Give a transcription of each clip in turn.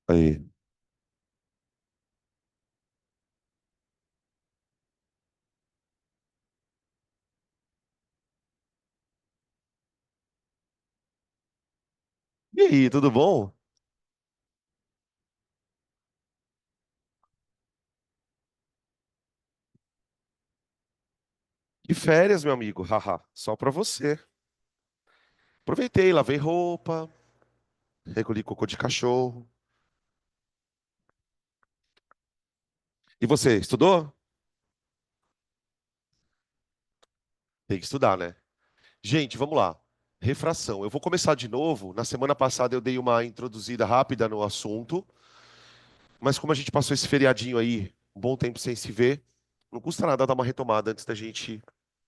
Aí. E aí, tudo bom? Que férias, meu amigo. Haha, só pra você. Aproveitei, lavei roupa, recolhi cocô de cachorro. E você, estudou? Tem que estudar, né? Gente, vamos lá. Refração. Eu vou começar de novo. Na semana passada eu dei uma introduzida rápida no assunto, mas como a gente passou esse feriadinho aí, um bom tempo sem se ver, não custa nada dar uma retomada antes da gente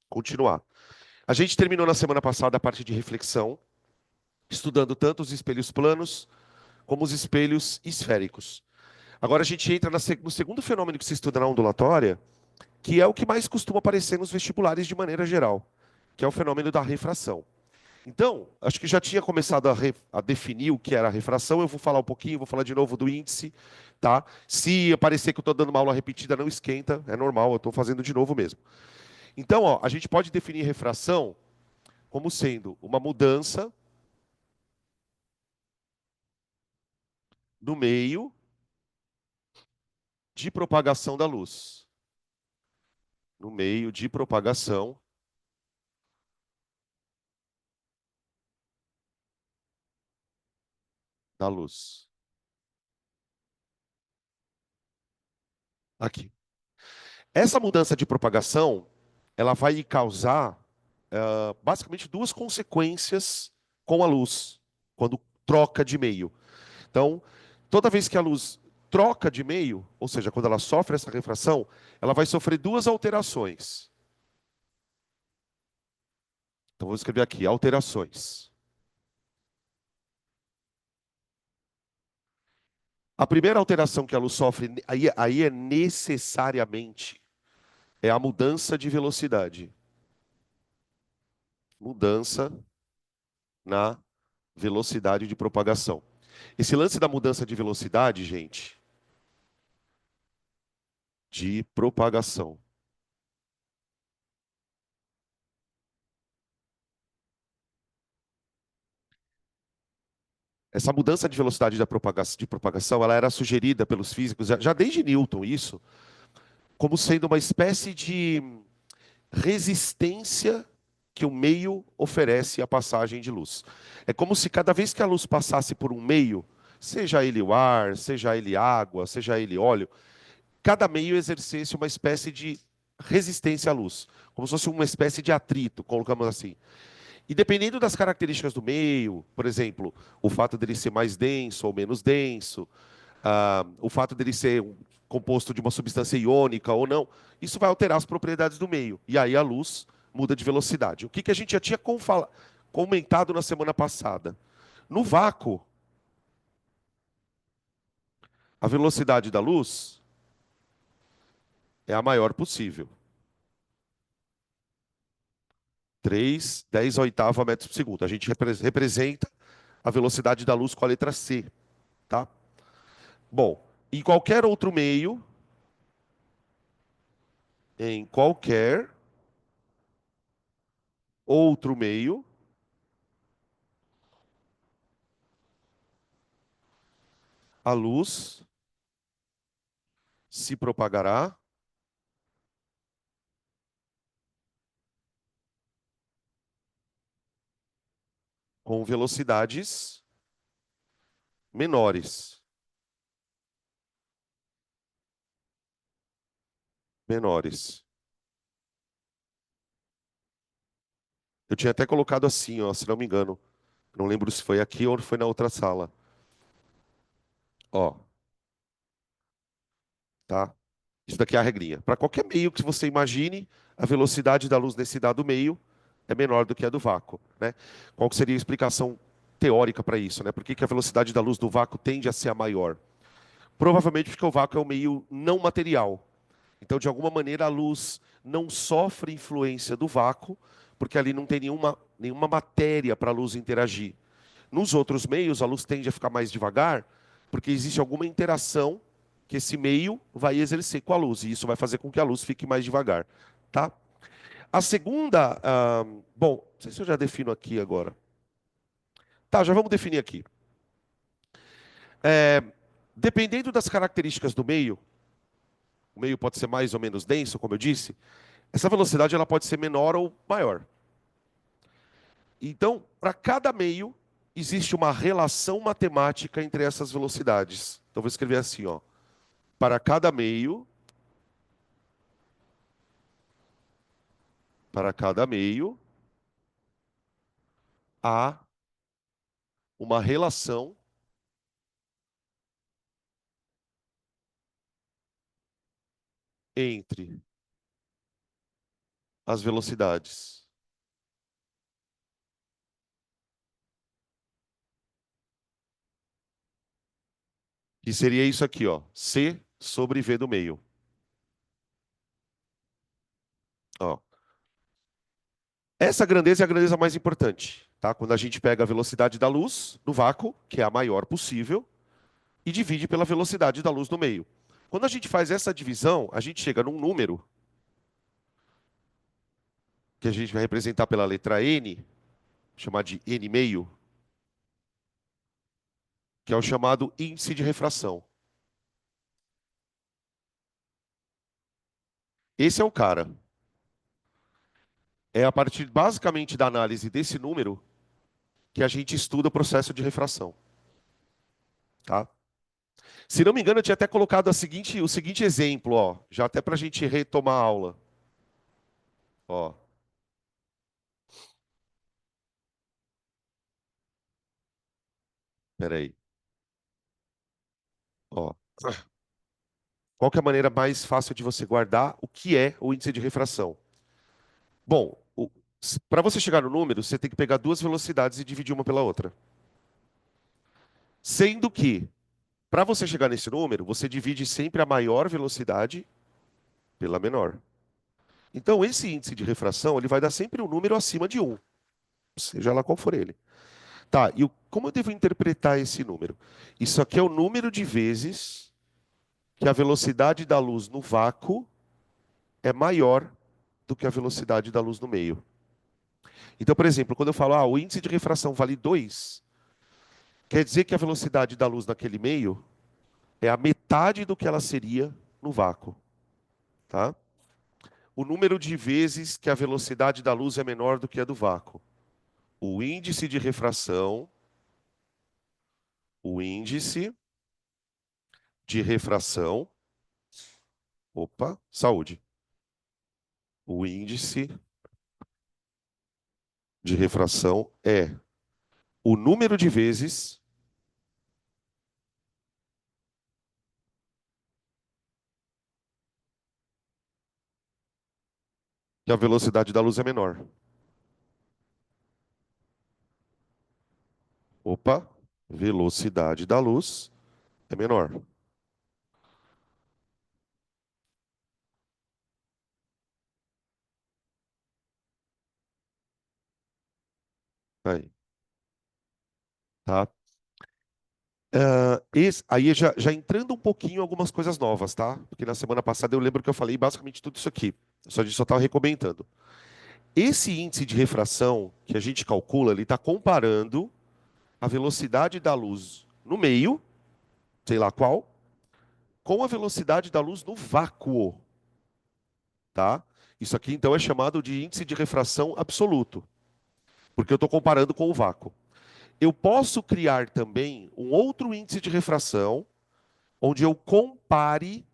continuar. A gente terminou na semana passada a parte de reflexão, estudando tanto os espelhos planos como os espelhos esféricos. Agora a gente entra no segundo fenômeno que se estuda na ondulatória, que é o que mais costuma aparecer nos vestibulares de maneira geral, que é o fenômeno da refração. Então, acho que já tinha começado a definir o que era a refração, eu vou falar um pouquinho, vou falar de novo do índice, tá? Se parecer que eu estou dando uma aula repetida, não esquenta, é normal, eu estou fazendo de novo mesmo. Então, ó, a gente pode definir refração como sendo uma mudança no meio de propagação da luz. No meio de propagação da luz. Aqui. Essa mudança de propagação, ela vai causar basicamente duas consequências com a luz, quando troca de meio. Então, toda vez que a luz troca de meio, ou seja, quando ela sofre essa refração, ela vai sofrer duas alterações. Então, vou escrever aqui, alterações. A primeira alteração que a luz sofre, aí é necessariamente, é a mudança de velocidade. Mudança na velocidade de propagação. Esse lance da mudança de velocidade, gente, de propagação. Essa mudança de velocidade de propagação, ela era sugerida pelos físicos, já desde Newton, isso, como sendo uma espécie de resistência que o meio oferece à passagem de luz. É como se cada vez que a luz passasse por um meio, seja ele o ar, seja ele água, seja ele óleo, cada meio exercesse uma espécie de resistência à luz, como se fosse uma espécie de atrito, colocamos assim. E dependendo das características do meio, por exemplo, o fato dele ser mais denso ou menos denso, o fato dele ser composto de uma substância iônica ou não, isso vai alterar as propriedades do meio. E aí a luz muda de velocidade. O que, que a gente já tinha comentado na semana passada? No vácuo, a velocidade da luz é a maior possível. 3, 10 oitava metros por segundo. A gente representa a velocidade da luz com a letra C, tá? Bom, em qualquer outro meio, em qualquer outro meio, a luz se propagará com velocidades menores. Menores. Eu tinha até colocado assim, ó, se não me engano. Não lembro se foi aqui ou foi na outra sala. Ó, tá? Isso daqui é a regrinha. Para qualquer meio que você imagine, a velocidade da luz nesse dado meio é menor do que a do vácuo, né? Qual que seria a explicação teórica para isso, né? Por que que a velocidade da luz do vácuo tende a ser a maior? Provavelmente porque o vácuo é um meio não material. Então, de alguma maneira, a luz não sofre influência do vácuo, porque ali não tem nenhuma matéria para a luz interagir. Nos outros meios, a luz tende a ficar mais devagar, porque existe alguma interação que esse meio vai exercer com a luz, e isso vai fazer com que a luz fique mais devagar, tá? A segunda, bom, não sei se eu já defino aqui agora. Tá, já vamos definir aqui. É, dependendo das características do meio, o meio pode ser mais ou menos denso, como eu disse, essa velocidade ela pode ser menor ou maior. Então, para cada meio, existe uma relação matemática entre essas velocidades. Então, vou escrever assim, ó. Para cada meio, para cada meio, há uma relação entre as velocidades. Que seria isso aqui, ó. C sobre V do meio. Ó. Essa grandeza é a grandeza mais importante, tá? Quando a gente pega a velocidade da luz no vácuo, que é a maior possível, e divide pela velocidade da luz no meio. Quando a gente faz essa divisão, a gente chega num número que a gente vai representar pela letra N, chamar de N meio, que é o chamado índice de refração. Esse é o cara. É a partir basicamente da análise desse número que a gente estuda o processo de refração, tá? Se não me engano, eu tinha até colocado o seguinte exemplo, ó, já até para a gente retomar a aula. Ó, peraí. Ó. Qual que é a maneira mais fácil de você guardar o que é o índice de refração? Bom, para você chegar no número, você tem que pegar duas velocidades e dividir uma pela outra. Sendo que, para você chegar nesse número, você divide sempre a maior velocidade pela menor. Então, esse índice de refração, ele vai dar sempre um número acima de um, seja lá qual for ele. Tá, e como eu devo interpretar esse número? Isso aqui é o número de vezes que a velocidade da luz no vácuo é maior do que a velocidade da luz no meio. Então, por exemplo, quando eu falo, o índice de refração vale 2, quer dizer que a velocidade da luz naquele meio é a metade do que ela seria no vácuo, tá? O número de vezes que a velocidade da luz é menor do que a do vácuo. O índice de refração, o índice de refração, opa, saúde. O índice de refração é o número de vezes que a velocidade da luz é menor. Opa, velocidade da luz é menor. Aí, tá? Aí já entrando um pouquinho algumas coisas novas, tá? Porque na semana passada eu lembro que eu falei basicamente tudo isso aqui. Só a gente só estava recomendando. Esse índice de refração que a gente calcula, ele está comparando a velocidade da luz no meio, sei lá qual, com a velocidade da luz no vácuo, tá? Isso aqui então é chamado de índice de refração absoluto, porque eu estou comparando com o vácuo. Eu posso criar também um outro índice de refração, onde eu compare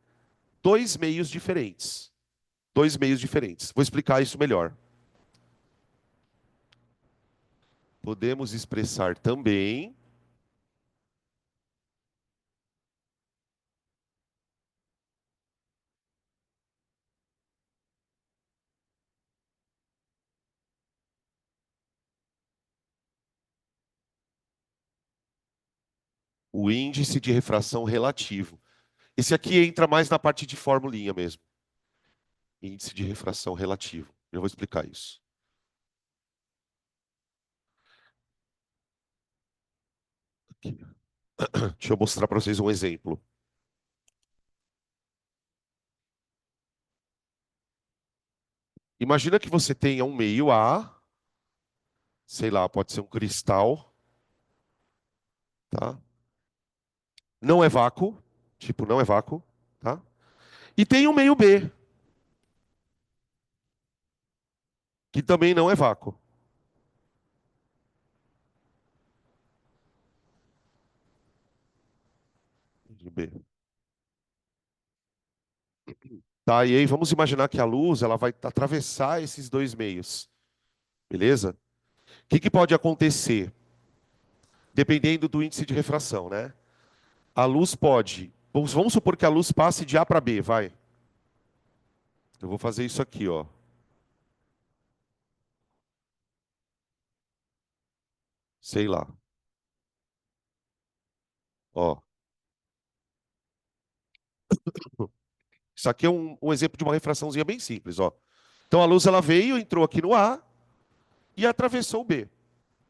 dois meios diferentes. Dois meios diferentes. Vou explicar isso melhor. Podemos expressar também o índice de refração relativo. Esse aqui entra mais na parte de formulinha mesmo. Índice de refração relativo. Eu vou explicar isso. Aqui. Deixa eu mostrar para vocês um exemplo. Imagina que você tenha um meio A, sei lá, pode ser um cristal, tá? Não é vácuo, tipo, não é vácuo, tá? E tem um meio B, que também não é vácuo. B. Tá, e aí vamos imaginar que a luz ela vai atravessar esses dois meios, beleza? O que que pode acontecer? Dependendo do índice de refração, né? A luz pode. Vamos supor que a luz passe de A para B, vai. Eu vou fazer isso aqui, ó. Sei lá. Ó. Isso aqui é um exemplo de uma refraçãozinha bem simples, ó. Então a luz ela veio, entrou aqui no A e atravessou o B.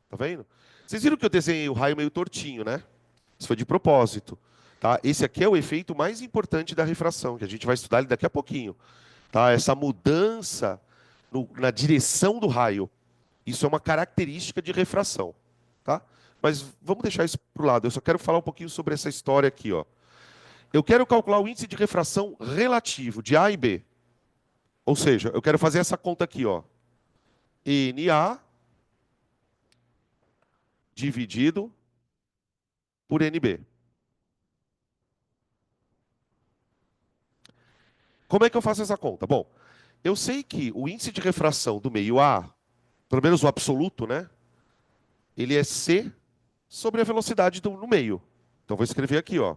Tá vendo? Vocês viram que eu desenhei o raio meio tortinho, né? Isso foi de propósito, tá? Esse aqui é o efeito mais importante da refração, que a gente vai estudar ele daqui a pouquinho, tá? Essa mudança na direção do raio. Isso é uma característica de refração, tá? Mas vamos deixar isso para o lado. Eu só quero falar um pouquinho sobre essa história aqui, ó. Eu quero calcular o índice de refração relativo de A e B. Ou seja, eu quero fazer essa conta aqui, ó. NA dividido por NB. Como é que eu faço essa conta? Bom, eu sei que o índice de refração do meio A, pelo menos o absoluto, né? Ele é C sobre a velocidade no meio. Então vou escrever aqui, ó.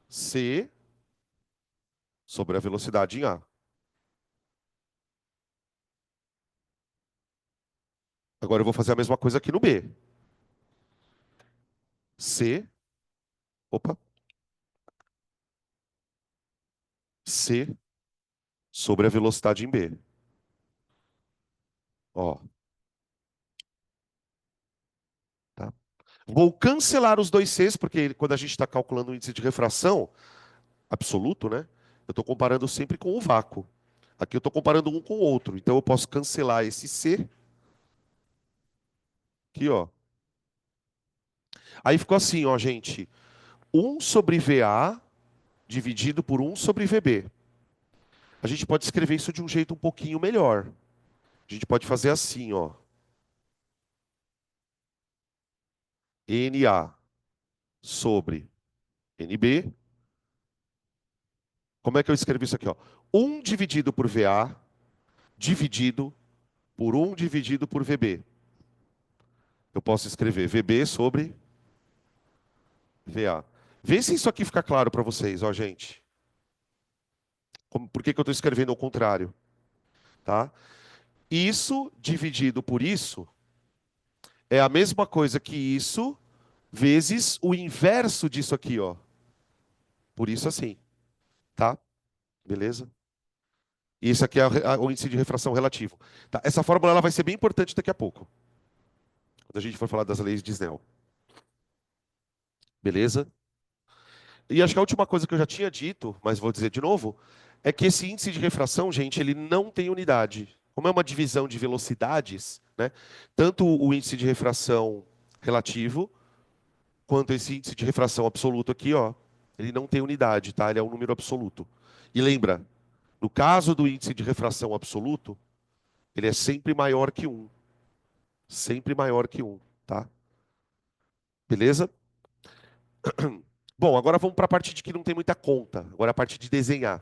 C sobre a velocidade em A. Agora eu vou fazer a mesma coisa aqui no B. C, opa, C sobre a velocidade em B. Ó, tá? Vou cancelar os dois Cs, porque quando a gente está calculando o índice de refração absoluto, né? Eu estou comparando sempre com o vácuo. Aqui eu estou comparando um com o outro. Então eu posso cancelar esse C aqui, ó. Aí ficou assim, ó, gente. Um sobre VA dividido por um sobre VB. A gente pode escrever isso de um jeito um pouquinho melhor. A gente pode fazer assim, ó. NA sobre NB. Como é que eu escrevo isso aqui, ó? Um dividido por VA dividido por um dividido por VB. Eu posso escrever VB sobre VA. Vê se isso aqui fica claro para vocês, ó, gente. Por que que eu estou escrevendo ao contrário? Tá? Isso dividido por isso é a mesma coisa que isso vezes o inverso disso aqui, ó. Por isso assim, tá? Beleza? E isso aqui é o índice de refração relativo. Tá? Essa fórmula ela vai ser bem importante daqui a pouco, quando a gente for falar das leis de Snell. Beleza? E acho que a última coisa que eu já tinha dito, mas vou dizer de novo, é que esse índice de refração, gente, ele não tem unidade. Como é uma divisão de velocidades, né? Tanto o índice de refração relativo, quanto esse índice de refração absoluto aqui, ó, ele não tem unidade, tá? Ele é um número absoluto. E lembra, no caso do índice de refração absoluto, ele é sempre maior que um. Sempre maior que um, tá? Beleza? Bom, agora vamos para a parte de que não tem muita conta. Agora a parte de desenhar.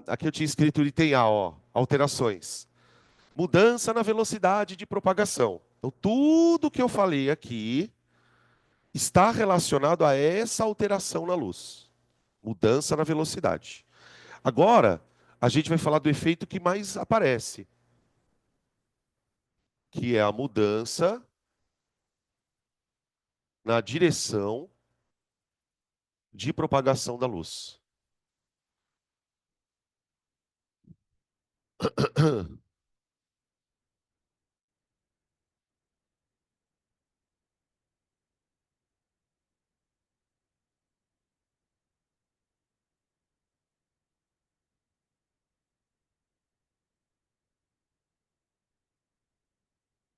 Aqui eu tinha escrito item A, ó, alterações. Mudança na velocidade de propagação. Então, tudo que eu falei aqui está relacionado a essa alteração na luz. Mudança na velocidade. Agora, a gente vai falar do efeito que mais aparece, que é a mudança na direção de propagação da luz.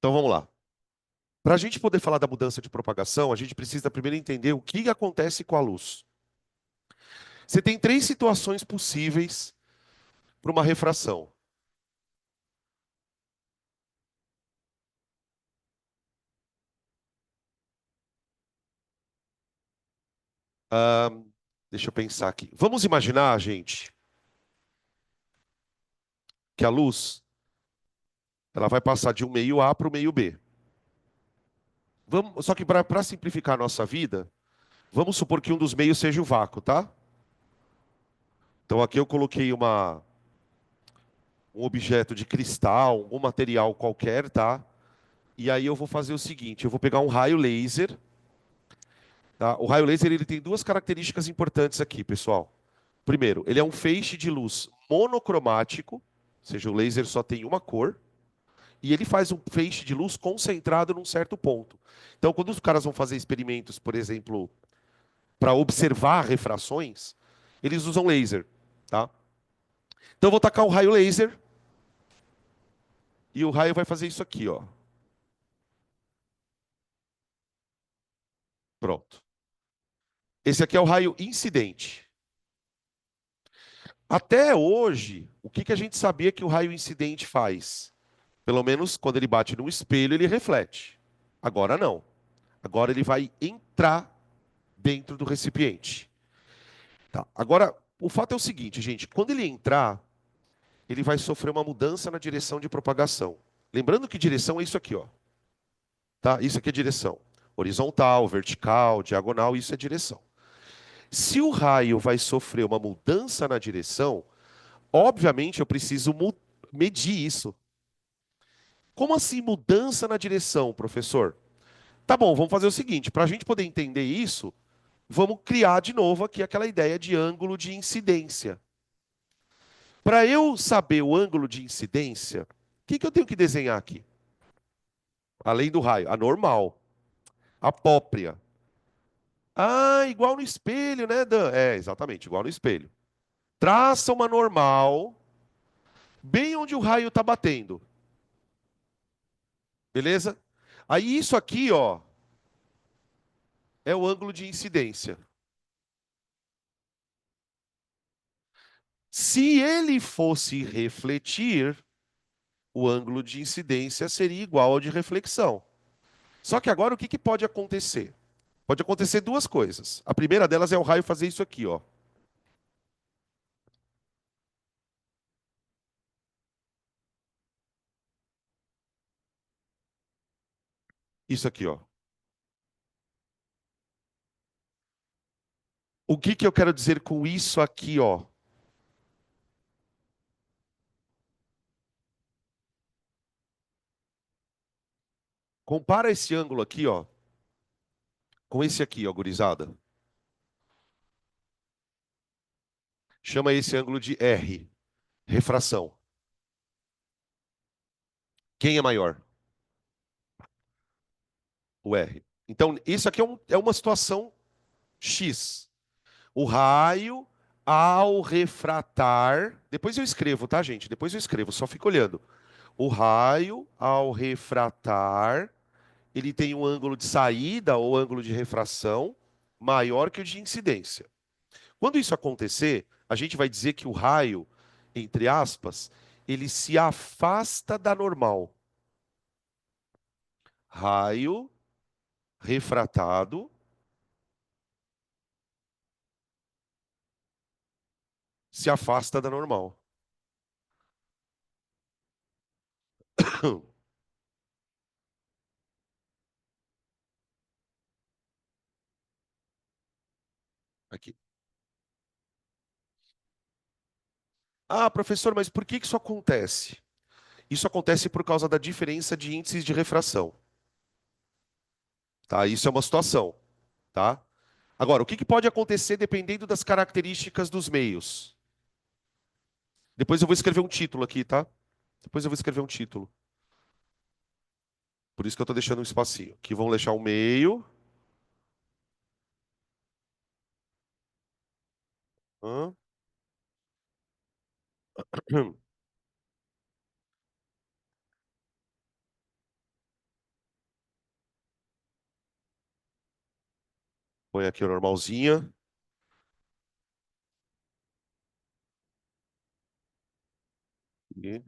Então vamos lá. Para a gente poder falar da mudança de propagação, a gente precisa primeiro entender o que acontece com a luz. Você tem três situações possíveis para uma refração. Ahn, Deixa eu pensar aqui. Vamos imaginar, gente, que a luz ela vai passar de um meio A para o meio B. Só que para simplificar a nossa vida, vamos supor que um dos meios seja o vácuo, tá? Então aqui eu coloquei um objeto de cristal, um material qualquer, tá? E aí eu vou fazer o seguinte, eu vou pegar um raio laser, tá? O raio laser ele tem duas características importantes aqui, pessoal. Primeiro, ele é um feixe de luz monocromático, ou seja, o laser só tem uma cor, e ele faz um feixe de luz concentrado num certo ponto. Então, quando os caras vão fazer experimentos, por exemplo, para observar refrações, eles usam laser, tá? Então, eu vou tacar um raio laser e o raio vai fazer isso aqui, ó. Pronto. Esse aqui é o raio incidente. Até hoje, o que a gente sabia que o raio incidente faz? Pelo menos quando ele bate num espelho, ele reflete. Agora não. Agora ele vai entrar dentro do recipiente. Tá. Agora, o fato é o seguinte, gente: quando ele entrar, ele vai sofrer uma mudança na direção de propagação. Lembrando que direção é isso aqui, ó. Tá? Isso aqui é direção. Horizontal, vertical, diagonal, isso é direção. Se o raio vai sofrer uma mudança na direção, obviamente eu preciso medir isso. Como assim mudança na direção, professor? Tá bom, vamos fazer o seguinte: para a gente poder entender isso, vamos criar de novo aqui aquela ideia de ângulo de incidência. Para eu saber o ângulo de incidência, o que eu tenho que desenhar aqui? Além do raio, a normal, a própria. Ah, igual no espelho, né, Dan? É, exatamente, igual no espelho. Traça uma normal, bem onde o raio está batendo. Beleza? Aí isso aqui, ó, é o ângulo de incidência. Se ele fosse refletir, o ângulo de incidência seria igual ao de reflexão. Só que agora o que pode acontecer? Pode acontecer duas coisas. A primeira delas é o raio fazer isso aqui, ó. Isso aqui, ó. O que eu quero dizer com isso aqui, ó? Compara esse ângulo aqui, ó, com esse aqui, ó, gurizada. Chama esse ângulo de R, refração. Quem é maior? O R. Então, isso aqui é uma situação X. O raio, ao refratar. Depois eu escrevo, tá, gente? Depois eu escrevo, só fica olhando. O raio, ao refratar, ele tem um ângulo de saída ou ângulo de refração maior que o de incidência. Quando isso acontecer, a gente vai dizer que o raio, entre aspas, ele se afasta da normal. Raio refratado se afasta da normal. Aqui. Ah, professor, mas por que isso acontece? Isso acontece por causa da diferença de índices de refração, tá? Isso é uma situação, tá? Agora, o que pode acontecer dependendo das características dos meios? Depois eu vou escrever um título aqui, tá? Depois eu vou escrever um título. Por isso que eu estou deixando um espacinho. Aqui vamos deixar um meio. Hã? Põe aqui o normalzinha. E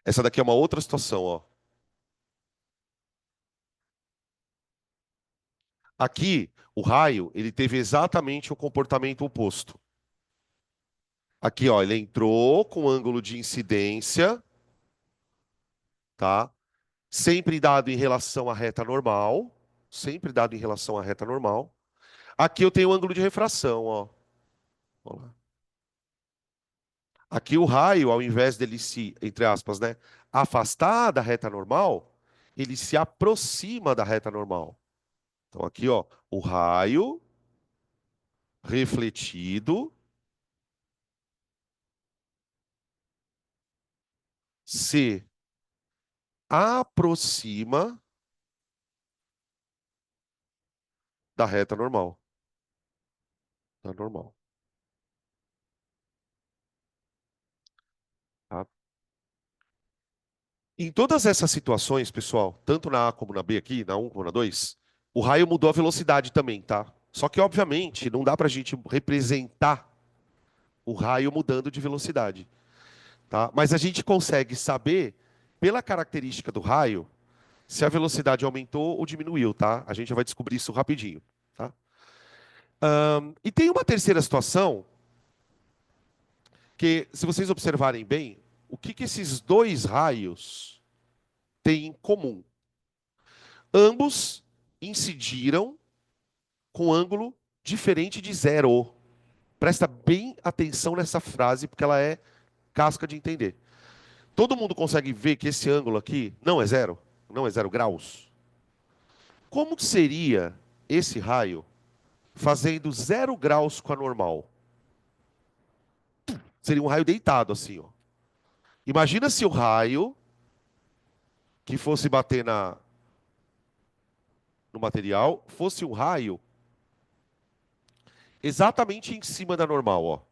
essa daqui é uma outra situação, ó. Aqui, o raio, ele teve exatamente o comportamento oposto. Aqui, ó, ele entrou com ângulo de incidência, tá? Sempre dado em relação à reta normal, sempre dado em relação à reta normal. Aqui eu tenho o ângulo de refração, ó. Ó lá. Aqui o raio, ao invés dele se, entre aspas, né, afastar da reta normal, ele se aproxima da reta normal. Então aqui, ó, o raio refletido se aproxima da reta normal, da normal, tá? Em todas essas situações, pessoal, tanto na A como na B aqui, na um como na 2, o raio mudou a velocidade também, tá? Só que, obviamente, não dá pra gente representar o raio mudando de velocidade, tá? Mas a gente consegue saber, pela característica do raio, se a velocidade aumentou ou diminuiu, tá? A gente já vai descobrir isso rapidinho, tá? E tem uma terceira situação que, se vocês observarem bem, o que que esses dois raios têm em comum? Ambos incidiram com ângulo diferente de zero. Presta bem atenção nessa frase, porque ela é casca de entender. Todo mundo consegue ver que esse ângulo aqui não é zero? Não é 0 graus? Como seria esse raio fazendo 0 graus com a normal? Seria um raio deitado assim, ó. Imagina se o raio que fosse bater no material fosse um raio exatamente em cima da normal, ó.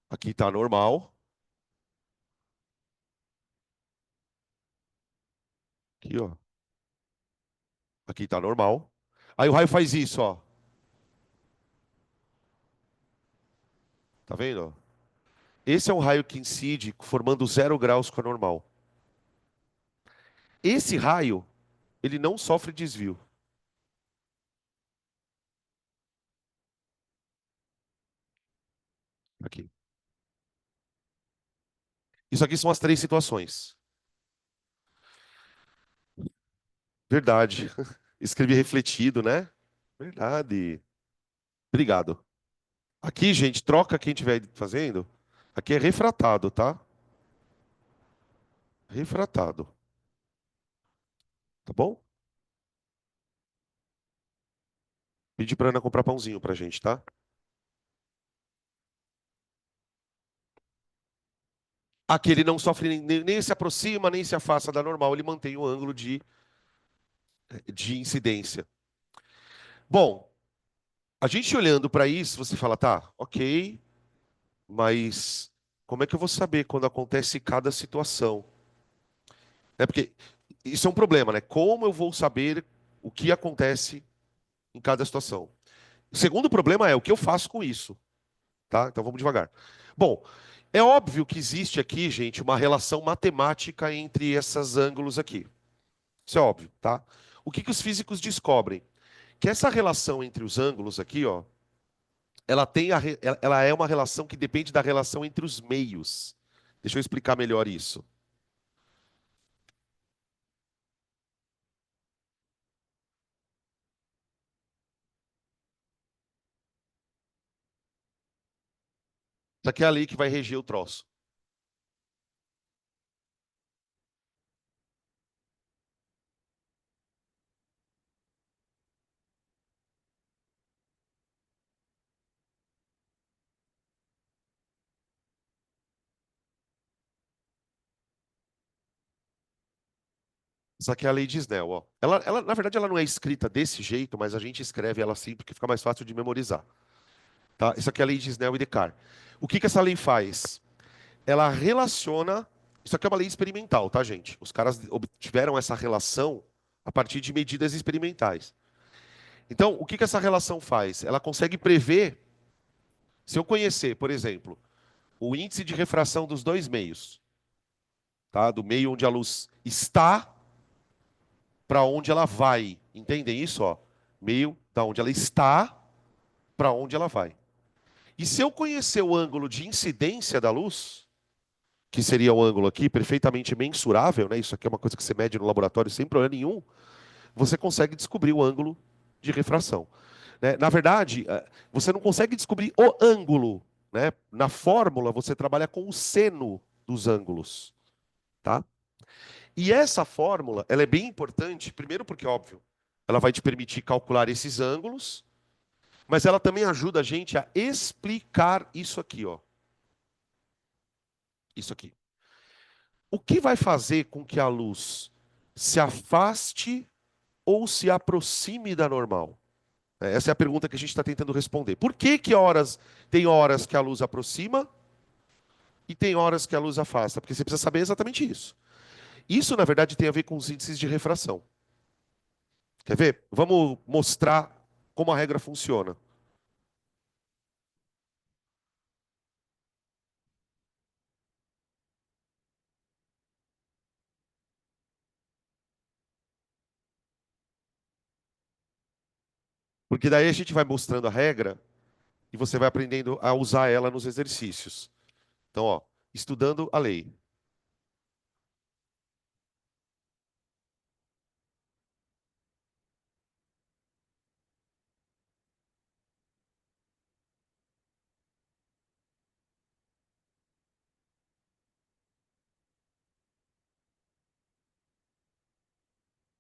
Aqui está normal, aqui, ó. Aqui está normal. Aí o raio faz isso, ó. Tá vendo? Esse é um raio que incide formando 0 graus com a normal. Esse raio, ele não sofre desvio. Aqui. Isso aqui são as três situações. Verdade. Escrevi refletido, né? Verdade. Obrigado. Aqui, gente, troca quem estiver fazendo. Aqui é refratado, tá? Refratado. Tá bom? Pedi pra Ana comprar pãozinho pra gente, tá? Aqui ele não sofre, nem se aproxima, nem se afasta da normal. Ele mantém o ângulo de incidência. Bom, a gente olhando para isso, você fala, tá, ok, mas como é que eu vou saber quando acontece cada situação? É porque isso é um problema, né? Como eu vou saber o que acontece em cada situação? O segundo problema é o que eu faço com isso, tá? Então vamos devagar. Bom, é óbvio que existe aqui, gente, uma relação matemática entre esses ângulos aqui. Isso é óbvio, tá? O que que os físicos descobrem? Que essa relação entre os ângulos aqui, ó, ela é uma relação que depende da relação entre os meios. Deixa eu explicar melhor isso. Isso aqui é a lei que vai reger o troço. Isso aqui é a lei de Snell, ó. Na verdade, ela não é escrita desse jeito, mas a gente escreve ela assim porque fica mais fácil de memorizar, tá? Isso aqui é a lei de Snell e Descartes. O que que essa lei faz? Ela relaciona. Isso aqui é uma lei experimental, tá, gente? Os caras obtiveram essa relação a partir de medidas experimentais. Então, o que que essa relação faz? Ela consegue prever, se eu conhecer, por exemplo, o índice de refração dos dois meios, tá? Do meio onde a luz está para onde ela vai. Entendem isso, ó? Meio da onde ela está para onde ela vai. E se eu conhecer o ângulo de incidência da luz, que seria o ângulo aqui perfeitamente mensurável, né? Isso aqui é uma coisa que você mede no laboratório sem problema nenhum, você consegue descobrir o ângulo de refração. Né? Na verdade, você não consegue descobrir o ângulo. Né? Na fórmula, você trabalha com o seno dos ângulos. Tá? E essa fórmula, ela é bem importante, primeiro porque, óbvio, ela vai te permitir calcular esses ângulos, mas ela também ajuda a gente a explicar isso aqui, ó. Isso aqui. O que vai fazer com que a luz se afaste ou se aproxime da normal? Essa é a pergunta que a gente está tentando responder. Por que que tem horas que a luz aproxima e tem horas que a luz afasta? Porque você precisa saber exatamente isso. Isso, na verdade, tem a ver com os índices de refração. Quer ver? Vamos mostrar como a regra funciona. Porque daí a gente vai mostrando a regra e você vai aprendendo a usar ela nos exercícios. Então, ó, estudando a lei.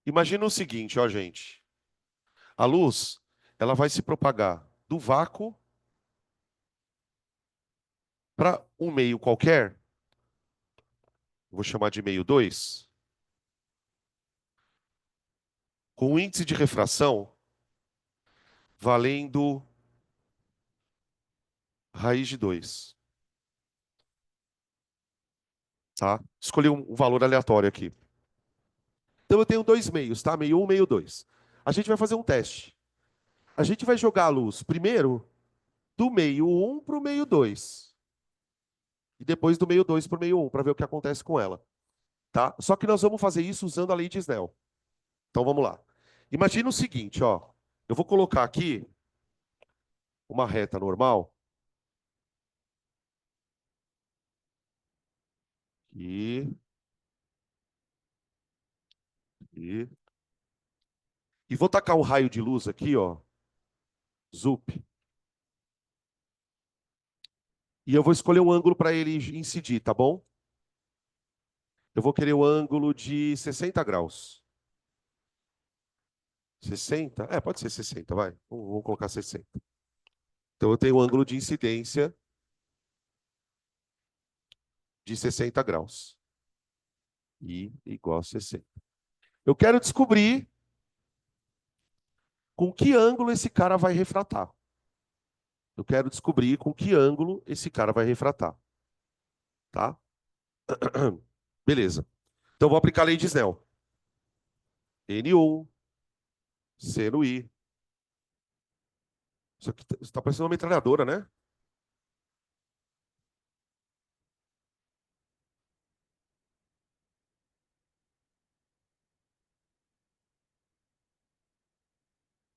Imagina o seguinte, ó, gente. A luz, ela vai se propagar do vácuo para um meio qualquer, vou chamar de meio 2, com um índice de refração valendo raiz de 2, tá? Escolhi um valor aleatório aqui. Então eu tenho dois meios, tá? Meio um, meio 2. A gente vai fazer um teste. A gente vai jogar a luz primeiro do meio um para o meio 2 e depois do meio 2 para o meio um para ver o que acontece com ela, tá? Só que nós vamos fazer isso usando a lei de Snell. Então vamos lá. Imagina o seguinte, ó. Eu vou colocar aqui uma reta normal e e e vou tacar um raio de luz aqui, ó, zup. E eu vou escolher um ângulo para ele incidir, tá bom? Eu vou querer o ângulo de 60 graus. 60? É, pode ser 60, vai. Vamos colocar 60. Então eu tenho um ângulo de incidência de 60 graus. I igual a 60. Eu quero descobrir com que ângulo esse cara vai refratar. Eu quero descobrir com que ângulo esse cara vai refratar. Tá? Beleza. Então eu vou aplicar a lei de Snell. N1, C no I. Isso aqui está parecendo uma metralhadora, né?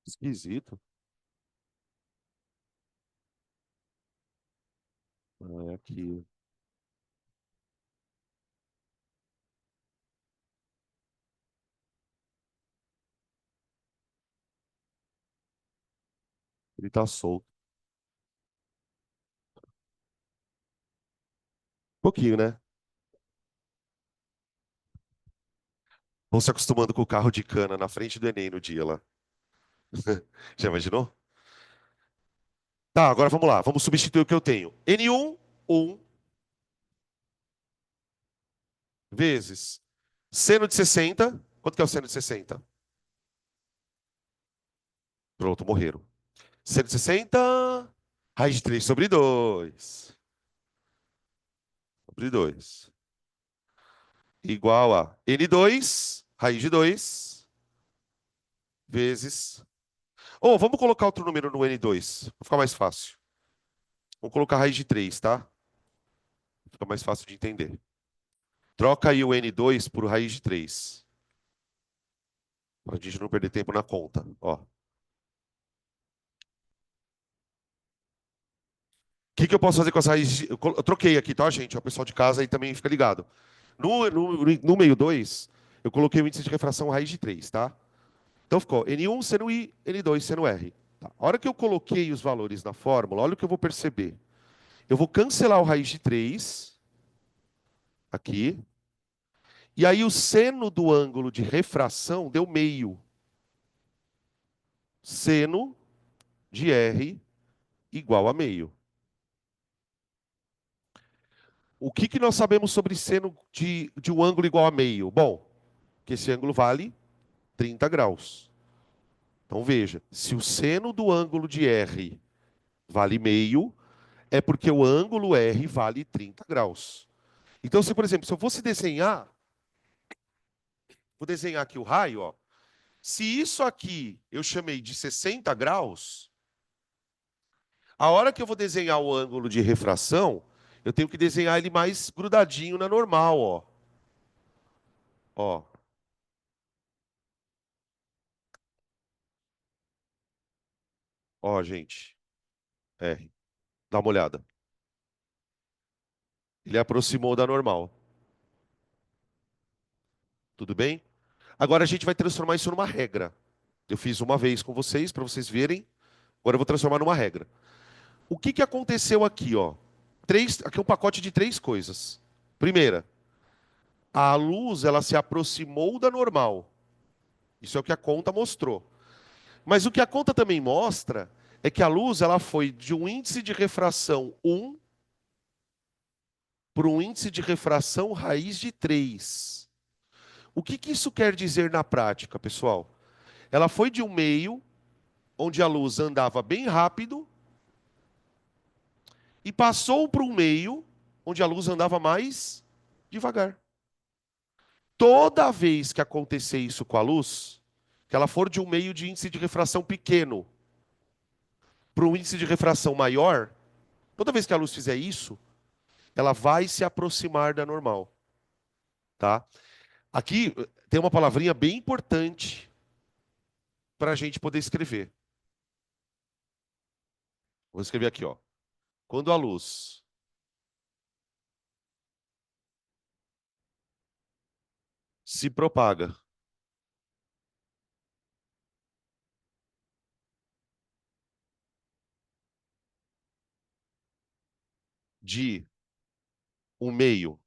Esquisito. Ah, é aqui. Ele tá solto. Um pouquinho, né? Vão se acostumando com o carro de cana na frente do Enem no dia lá. Já imaginou? Tá, agora vamos lá. Vamos substituir o que eu tenho. N1, 1 vezes seno de 60. Quanto que é o seno de 60? Pronto, morreram. Seno de 60, raiz de 3 sobre 2. Sobre 2. Igual a N2, raiz de 2, vezes. Ou vamos colocar outro número no N2, vai ficar mais fácil. Vamos colocar raiz de 3, tá? Fica mais fácil de entender. Troca aí o N2 por raiz de 3, para a gente não perder tempo na conta. Ó. O que que eu posso fazer com as raízes? Eu troquei aqui, tá, gente? O pessoal de casa aí também fica ligado. No meio 2, eu coloquei o índice de refração raiz de 3, tá? Então ficou N1 sendo I, N2 sendo R. Tá. A hora que eu coloquei os valores na fórmula, olha o que eu vou perceber. Eu vou cancelar o raiz de 3 aqui. E aí o seno do ângulo de refração deu meio. Seno de R igual a meio. O que que nós sabemos sobre seno de um ângulo igual a meio? Bom, que esse ângulo vale 30 graus. Então veja, se o seno do ângulo de R vale meio, é porque o ângulo R vale 30 graus. Então, se, por exemplo, se eu fosse desenhar, vou desenhar aqui o raio, ó. Se isso aqui eu chamei de 60 graus, a hora que eu vou desenhar o ângulo de refração, eu tenho que desenhar ele mais grudadinho na normal, ó. Ó, ó, gente. R. Dá uma olhada. Ele aproximou da normal. Tudo bem? Agora a gente vai transformar isso numa regra. Eu fiz uma vez com vocês para vocês verem. Agora eu vou transformar numa regra. O que que aconteceu aqui, ó? Aqui é um pacote de três coisas. Primeira, a luz ela se aproximou da normal. Isso é o que a conta mostrou. Mas o que a conta também mostra é que a luz ela foi de um índice de refração 1 para um índice de refração raiz de 3. O que que isso quer dizer na prática, pessoal? Ela foi de um meio onde a luz andava bem rápido e passou para um meio onde a luz andava mais devagar. Toda vez que acontecer isso com a luz, que ela for de um meio de índice de refração pequeno para um índice de refração maior, toda vez que a luz fizer isso, ela vai se aproximar da normal, tá? Aqui tem uma palavrinha bem importante para a gente poder escrever. Vou escrever aqui, ó. Quando a luz se propaga de um meio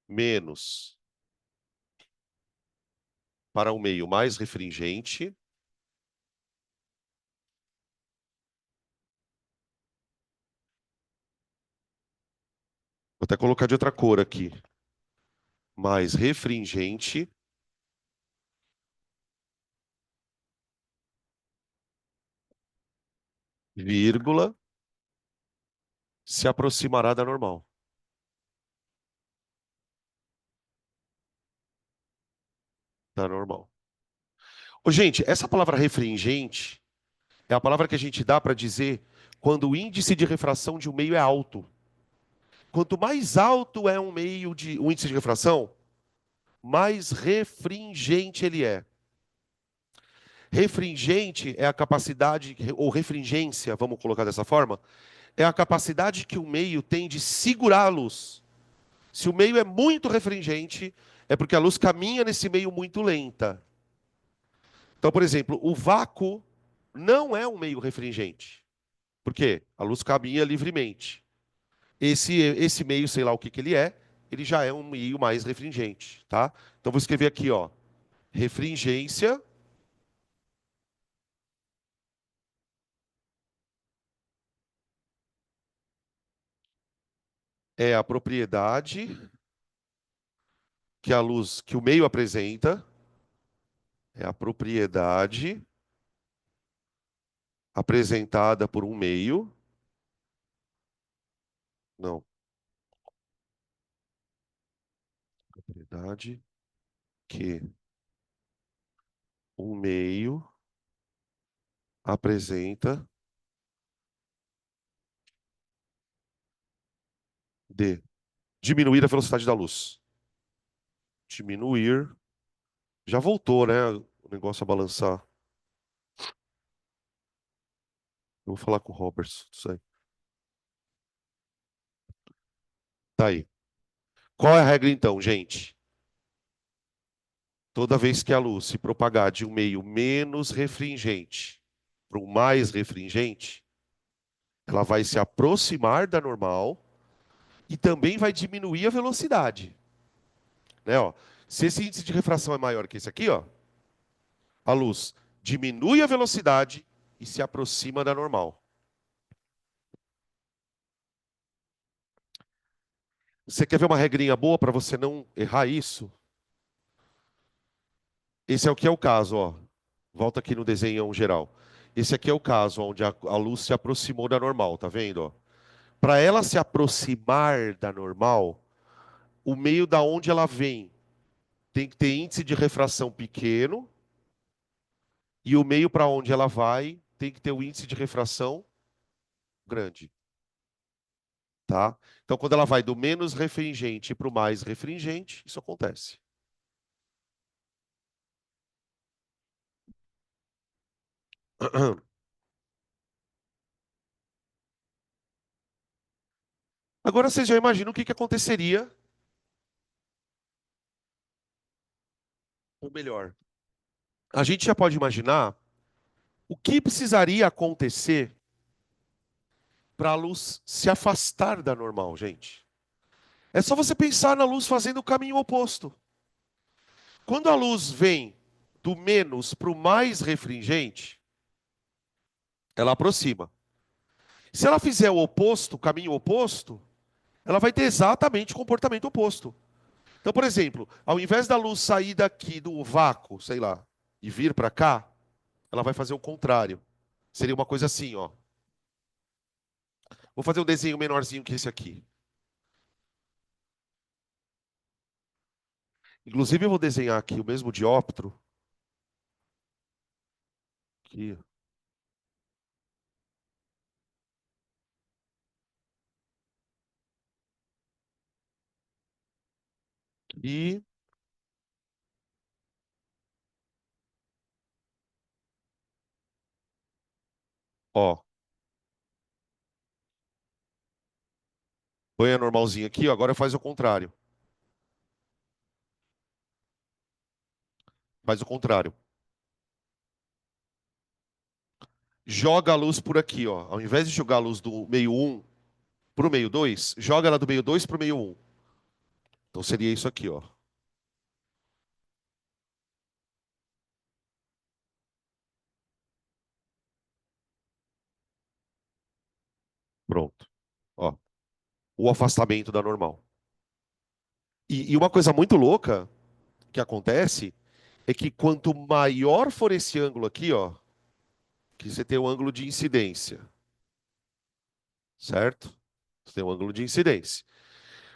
menos para um meio mais refringente, vou até colocar de outra cor aqui, mais refringente, vírgula, se aproximará da normal. Da normal. Ô, gente, essa palavra refringente é a palavra que a gente dá para dizer quando o índice de refração de um meio é alto. Quanto mais alto é um meio de um índice de refração, mais refringente ele é. Refringente é a capacidade, ou refringência, vamos colocar dessa forma, é a capacidade que o meio tem de segurar a luz. Se o meio é muito refringente, é porque a luz caminha nesse meio muito lenta. Então, por exemplo, o vácuo não é um meio refringente. Por quê? A luz caminha livremente. Esse meio, sei lá o que que ele já é um meio mais refringente, tá? Então vou escrever aqui, ó, refringência é a propriedade que a luz, que o meio apresenta, é a propriedade apresentada por um meio, não, propriedade que Um meio apresenta D. Diminuir a velocidade da luz. Diminuir. Já voltou, né? O negócio a balançar. Eu vou falar com o Roberts. Isso aí. Tá aí. Qual é a regra então, gente? Toda vez que a luz se propagar de um meio menos refringente para um mais refringente, ela vai se aproximar da normal e também vai diminuir a velocidade. Né, ó? Se esse índice de refração é maior que esse aqui, ó, a luz diminui a velocidade e se aproxima da normal. Você quer ver uma regrinha boa para você não errar isso? Esse é o que é o caso, ó. Volta aqui no desenho geral. Esse aqui é o caso onde a luz se aproximou da normal, tá vendo? Ó? Para ela se aproximar da normal, o meio da onde ela vem tem que ter índice de refração pequeno e o meio para onde ela vai tem que ter o índice de refração grande, tá? Então, quando ela vai do menos refringente para o mais refringente, isso acontece. Agora vocês já imaginam o que aconteceria, ou melhor, a gente já pode imaginar o que precisaria acontecer para a luz se afastar da normal, gente. É só você pensar na luz fazendo o caminho oposto. Quando a luz vem do menos para o mais refringente, ela aproxima. Se ela fizer o oposto, o caminho oposto, ela vai ter exatamente o comportamento oposto. Então, por exemplo, ao invés da luz sair daqui do vácuo, sei lá, e vir para cá, ela vai fazer o contrário. Seria uma coisa assim, ó. Vou fazer um desenho menorzinho que esse aqui. Inclusive, eu vou desenhar aqui o mesmo dióptro. Aqui. E, ó, põe a normalzinha aqui, ó, agora faz o contrário. Faz o contrário. Joga a luz por aqui, ó. Ao invés de jogar a luz do meio um para o meio 2, joga ela do meio 2 para o meio um. Então seria isso aqui, ó. Pronto. Ó, o afastamento da normal. E uma coisa muito louca que acontece é que quanto maior for esse ângulo aqui, ó, que você tem o ângulo de incidência, certo? Você tem um ângulo de incidência.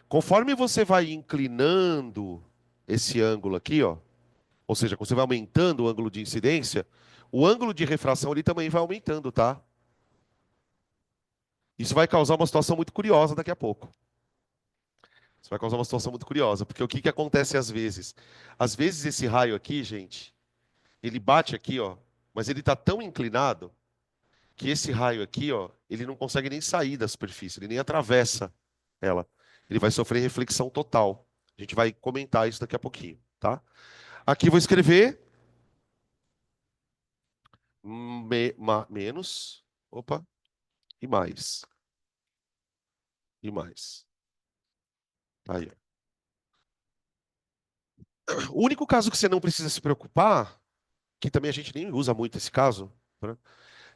Conforme você vai inclinando esse ângulo aqui, ó, ou seja, quando você vai aumentando o ângulo de incidência, o ângulo de refração ele também vai aumentando, tá? Isso vai causar uma situação muito curiosa daqui a pouco. Isso vai causar uma situação muito curiosa, porque o que que acontece às vezes? Às vezes esse raio aqui, gente, ele bate aqui, ó, mas ele está tão inclinado que esse raio aqui, ó, ele não consegue nem sair da superfície, ele nem atravessa ela. Ele vai sofrer reflexão total. A gente vai comentar isso daqui a pouquinho, tá? Aqui vou escrever menos, opa, e mais, e mais. Aí, ó. O único caso que você não precisa se preocupar, que também a gente nem usa muito esse caso, né,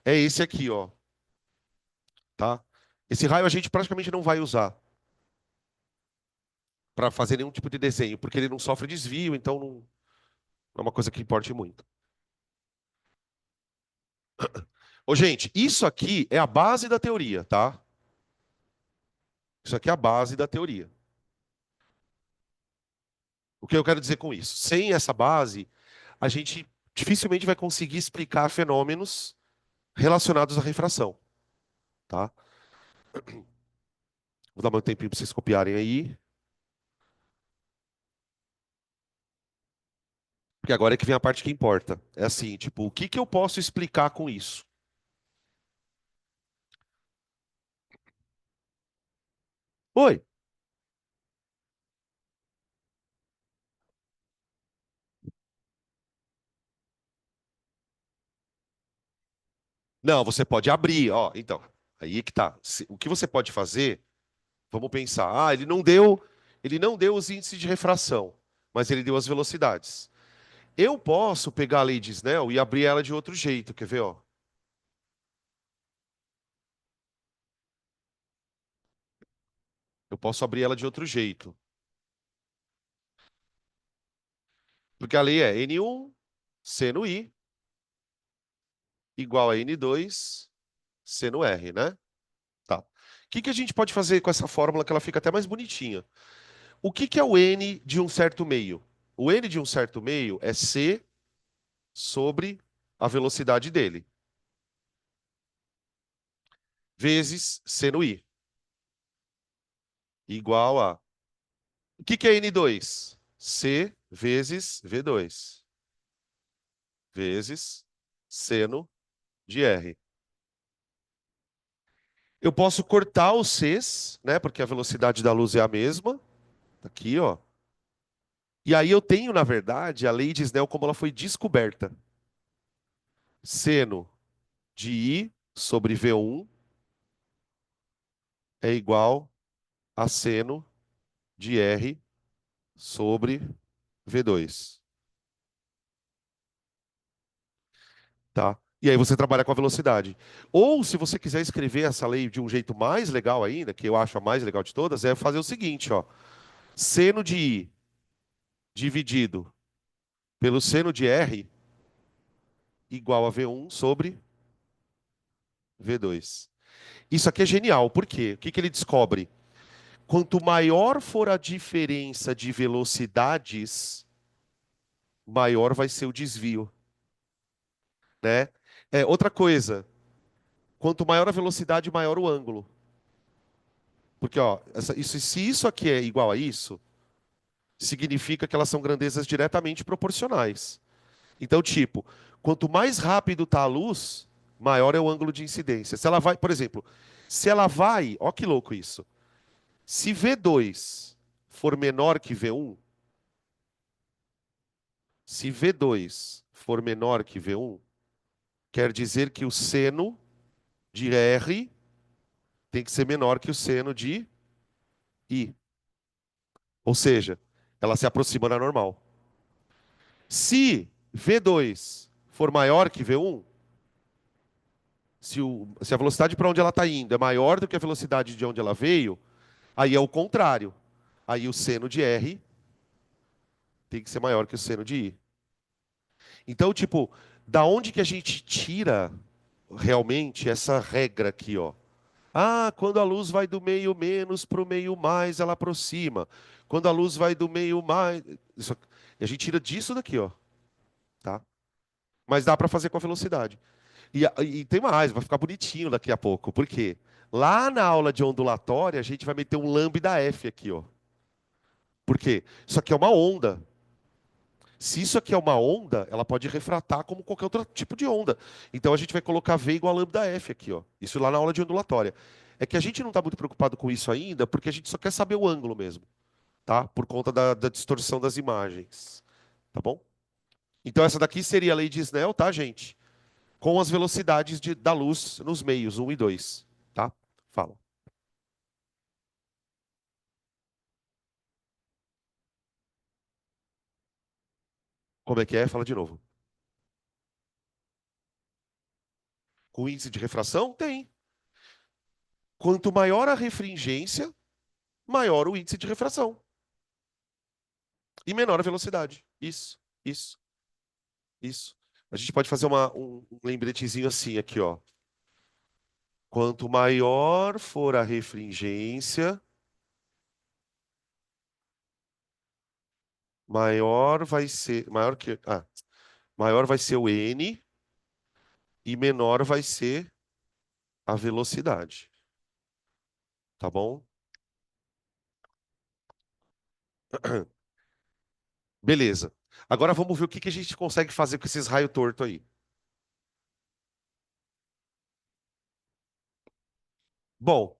é esse aqui, ó, tá? Esse raio a gente praticamente não vai usar para fazer nenhum tipo de desenho, porque ele não sofre desvio, então não é uma coisa que importe muito. Ô, gente, isso aqui é a base da teoria, tá? Isso aqui é a base da teoria. O que eu quero dizer com isso? Sem essa base, a gente dificilmente vai conseguir explicar fenômenos relacionados à refração, tá? Vou dar mais um tempinho para vocês copiarem aí, porque agora é que vem a parte que importa. É assim, tipo, o que que eu posso explicar com isso? Oi. Não, você pode abrir, ó. Então, aí é que tá. O que você pode fazer? Vamos pensar. Ah, ele não deu os índices de refração, mas ele deu as velocidades. Eu posso pegar a lei de Snell e abrir ela de outro jeito, quer ver, ó? Eu posso abrir ela de outro jeito. Porque a lei é N1 C no I igual a N2 C no R, né? Tá. O que que a gente pode fazer com essa fórmula que ela fica até mais bonitinha? O que que é o N de um certo meio? O N de um certo meio é C sobre a velocidade dele, vezes C no I, igual a... O que que é N2? C vezes V2, vezes seno de R. Eu posso cortar os Cs, né? Porque a velocidade da luz é a mesma. Tá aqui, ó. E aí eu tenho, na verdade, a lei de Snell como ela foi descoberta. Seno de I sobre V1 é igual a seno de R sobre V2. Tá? E aí você trabalha com a velocidade. Ou, se você quiser escrever essa lei de um jeito mais legal ainda, que eu acho a mais legal de todas, é fazer o seguinte, ó. Seno de I dividido pelo seno de R igual a V1 sobre V2. Isso aqui é genial, por quê? O que que ele descobre? Quanto maior for a diferença de velocidades, maior vai ser o desvio, né? Outra coisa, quanto maior a velocidade, maior o ângulo. Porque, ó, se isso aqui é igual a isso, significa que elas são grandezas diretamente proporcionais. Então, tipo, quanto mais rápido está a luz, maior é o ângulo de incidência. Se ela vai, por exemplo, se ela vai, ó que louco isso. Se V2 for menor que V1, se V2 for menor que V1, quer dizer que o seno de R tem que ser menor que o seno de I. Ou seja, ela se aproxima da normal. Se V2 for maior que V1, se a velocidade para onde ela está indo é maior do que a velocidade de onde ela veio, aí é o contrário. Aí o seno de R tem que ser maior que o seno de I. Então, tipo, da onde que a gente tira realmente essa regra aqui, ó? Ah, quando a luz vai do meio menos para o meio mais, ela aproxima. Quando a luz vai do meio mais. A gente tira disso daqui, ó. Tá? Mas dá para fazer com a velocidade. E tem mais, vai ficar bonitinho daqui a pouco. Por quê? Lá na aula de ondulatória, a gente vai meter um lambda F aqui, ó. Por quê? Isso aqui é uma onda. Se isso aqui é uma onda, ela pode refratar como qualquer outro tipo de onda. Então a gente vai colocar V igual a lambda F aqui, ó. Isso lá na aula de ondulatória. É que a gente não está muito preocupado com isso ainda, porque a gente só quer saber o ângulo mesmo, tá? Por conta da distorção das imagens. Tá bom? Então essa daqui seria a lei de Snell, tá, gente? Com as velocidades da luz nos meios, um e 2, tá? Fala. Como é que é? Fala de novo. Com índice de refração? Tem. Quanto maior a refringência, maior o índice de refração. E menor a velocidade. Isso, isso. A gente pode fazer um lembretezinho assim aqui, ó. Quanto maior for a refringência, maior vai ser. Maior que. Ah. Maior vai ser o n e menor vai ser a velocidade, tá bom? Beleza. Agora vamos ver o que que a gente consegue fazer com esses raios tortos aí. Bom,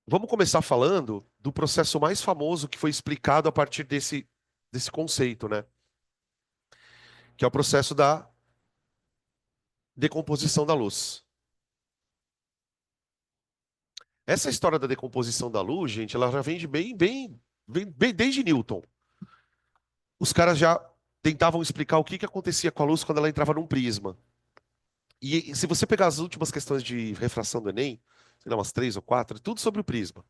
vamos começar falando do processo mais famoso que foi explicado a partir desse conceito, né? Que é o processo da decomposição da luz. Essa história da decomposição da luz, gente, ela já vem de bem desde Newton. Os caras já tentavam explicar o que que acontecia com a luz quando ela entrava num prisma. E se você pegar as últimas questões de refração do Enem, sei lá, umas três ou quatro, é tudo sobre o prisma.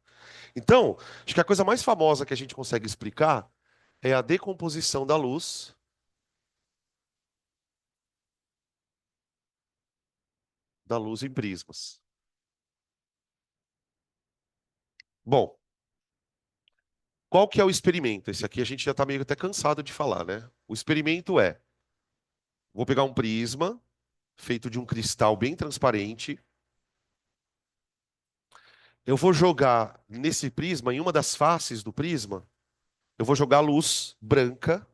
Então, acho que a coisa mais famosa que a gente consegue explicar é a decomposição da luz em prismas. Bom, qual que é o experimento? Esse aqui a gente já está meio até cansado de falar, né? O experimento é, vou pegar um prisma feito de um cristal bem transparente, eu vou jogar nesse prisma, em uma das faces do prisma, eu vou jogar luz branca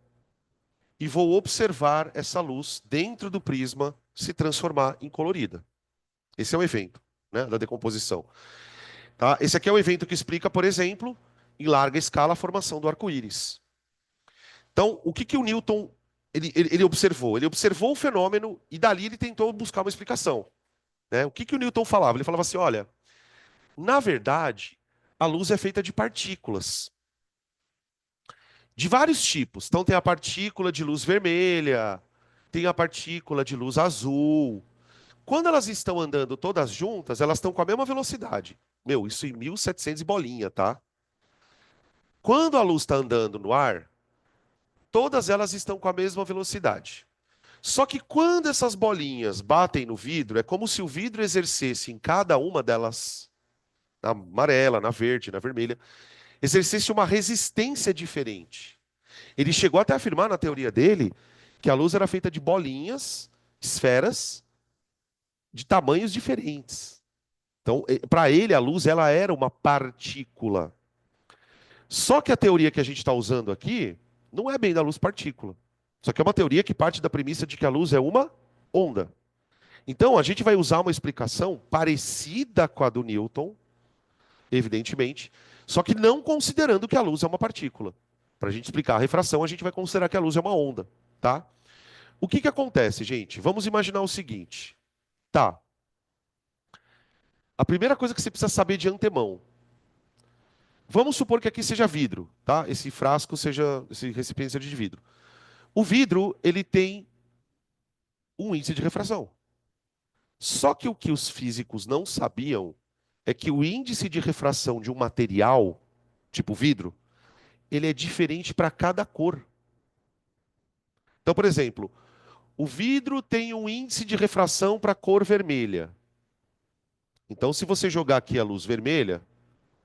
e vou observar essa luz dentro do prisma se transformar em colorida. Esse é o evento, né, da decomposição. Tá? Esse aqui é o evento que explica, por exemplo, em larga escala, a formação do arco-íris. Então, o que que o Newton ele observou? Ele observou o fenômeno e dali ele tentou buscar uma explicação. Né? O que que o Newton falava? Ele falava assim: olha, na verdade, a luz é feita de partículas, de vários tipos. Então, tem a partícula de luz vermelha, tem a partícula de luz azul. Quando elas estão andando todas juntas, elas estão com a mesma velocidade. Meu, isso em 1700 e bolinha, tá? Quando a luz está andando no ar, todas elas estão com a mesma velocidade. Só que quando essas bolinhas batem no vidro, é como se o vidro exercesse em cada uma delas, na amarela, na verde, na vermelha, exercesse uma resistência diferente. Ele chegou até a afirmar na teoria dele que a luz era feita de bolinhas, esferas, de tamanhos diferentes. Então, para ele, a luz ela era uma partícula. Só que a teoria que a gente está usando aqui não é bem da luz-partícula. Só que é uma teoria que parte da premissa de que a luz é uma onda. Então, a gente vai usar uma explicação parecida com a do Newton, evidentemente, só que não considerando que a luz é uma partícula. Para a gente explicar a refração, a gente vai considerar que a luz é uma onda, tá? O que que acontece, gente? Vamos imaginar o seguinte. Tá. A primeira coisa que você precisa saber de antemão. Vamos supor que aqui seja vidro, tá? Esse frasco seja esse recipiente seja de vidro. O vidro, ele tem um índice de refração. Só que o que os físicos não sabiam é que o índice de refração de um material, tipo vidro, ele é diferente para cada cor. Então, por exemplo, o vidro tem um índice de refração para a cor vermelha. Então, se você jogar aqui a luz vermelha,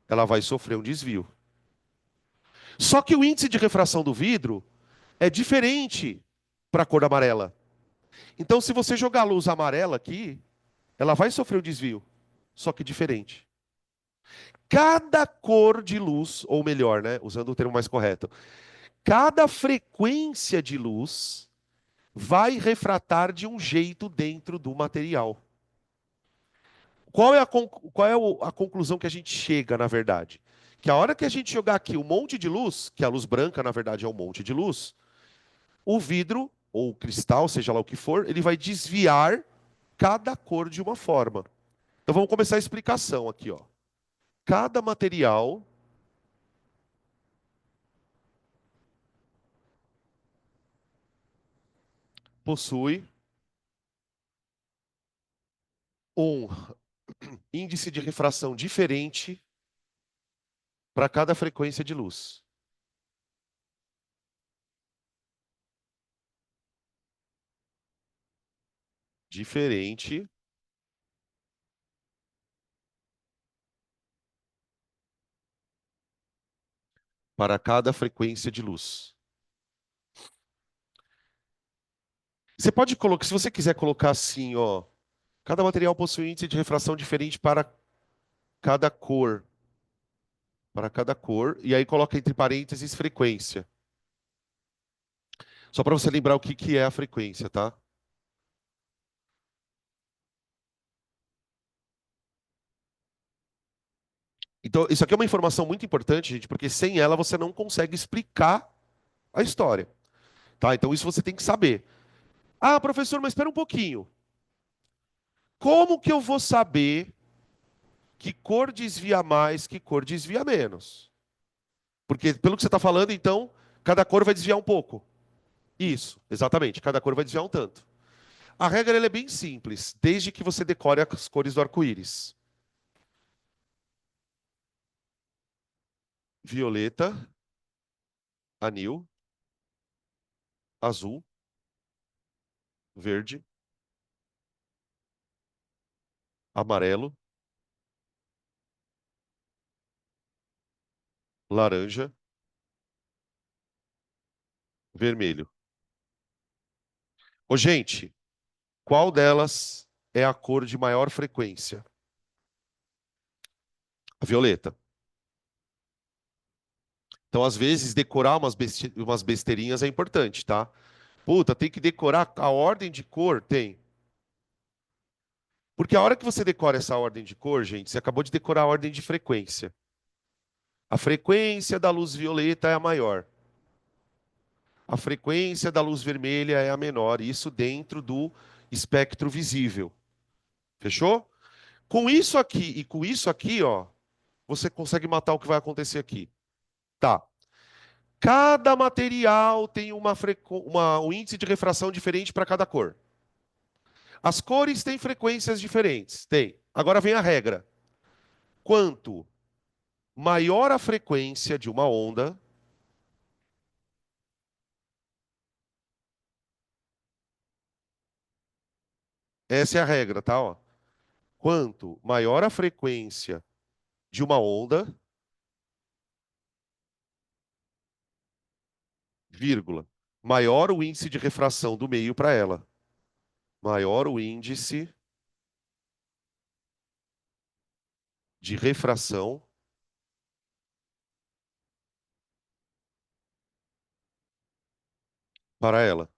ela vai sofrer um desvio. Só que o índice de refração do vidro é diferente para a cor amarela. Então, se você jogar a luz amarela aqui, ela vai sofrer um desvio, só que diferente. Cada cor de luz, ou melhor, né, usando o termo mais correto, cada frequência de luz vai refratar de um jeito dentro do material. Qual é a conclusão que a gente chega, na verdade? Que a hora que a gente jogar aqui um monte de luz, que a luz branca, na verdade, é um monte de luz, o vidro, ou o cristal, seja lá o que for, ele vai desviar cada cor de uma forma. Então vamos começar a explicação aqui, ó. Cada material possui um índice de refração diferente para cada frequência de luz. Diferente para cada frequência de luz. Você pode colocar, se você quiser colocar assim, ó, cada material possui um índice de refração diferente cada cor, para cada cor, e aí coloca entre parênteses frequência. Só para você lembrar o que que é a frequência, tá? Então, isso aqui é uma informação muito importante, gente, porque sem ela você não consegue explicar a história, tá? Então isso você tem que saber. Ah, professor, mas espera um pouquinho. Como que eu vou saber que cor desvia mais, que cor desvia menos? Porque pelo que você está falando, então, cada cor vai desviar um pouco. Isso, exatamente. Cada cor vai desviar um tanto. A regra ela é bem simples, desde que você decore as cores do arco-íris. Violeta, anil, azul, verde, amarelo, laranja, vermelho. Ô, gente, qual delas é a cor de maior frequência? A violeta. Então, às vezes, decorar umas besteirinhas é importante, tá? Puta, tem que decorar a ordem de cor? Tem. Porque a hora que você decora essa ordem de cor, gente, você acabou de decorar a ordem de frequência. A frequência da luz violeta é a maior. A frequência da luz vermelha é a menor. Isso dentro do espectro visível. Fechou? Com isso aqui e com isso aqui, ó, você consegue matar o que vai acontecer aqui. Tá. Cada material tem um índice de refração diferente para cada cor. As cores têm frequências diferentes. Tem. Agora vem a regra. Quanto maior a frequência de uma onda, essa é a regra, tá? Ó. Quanto maior a frequência de uma onda, vírgula, maior o índice de refração do meio para ela. Maior o índice de refração para ela.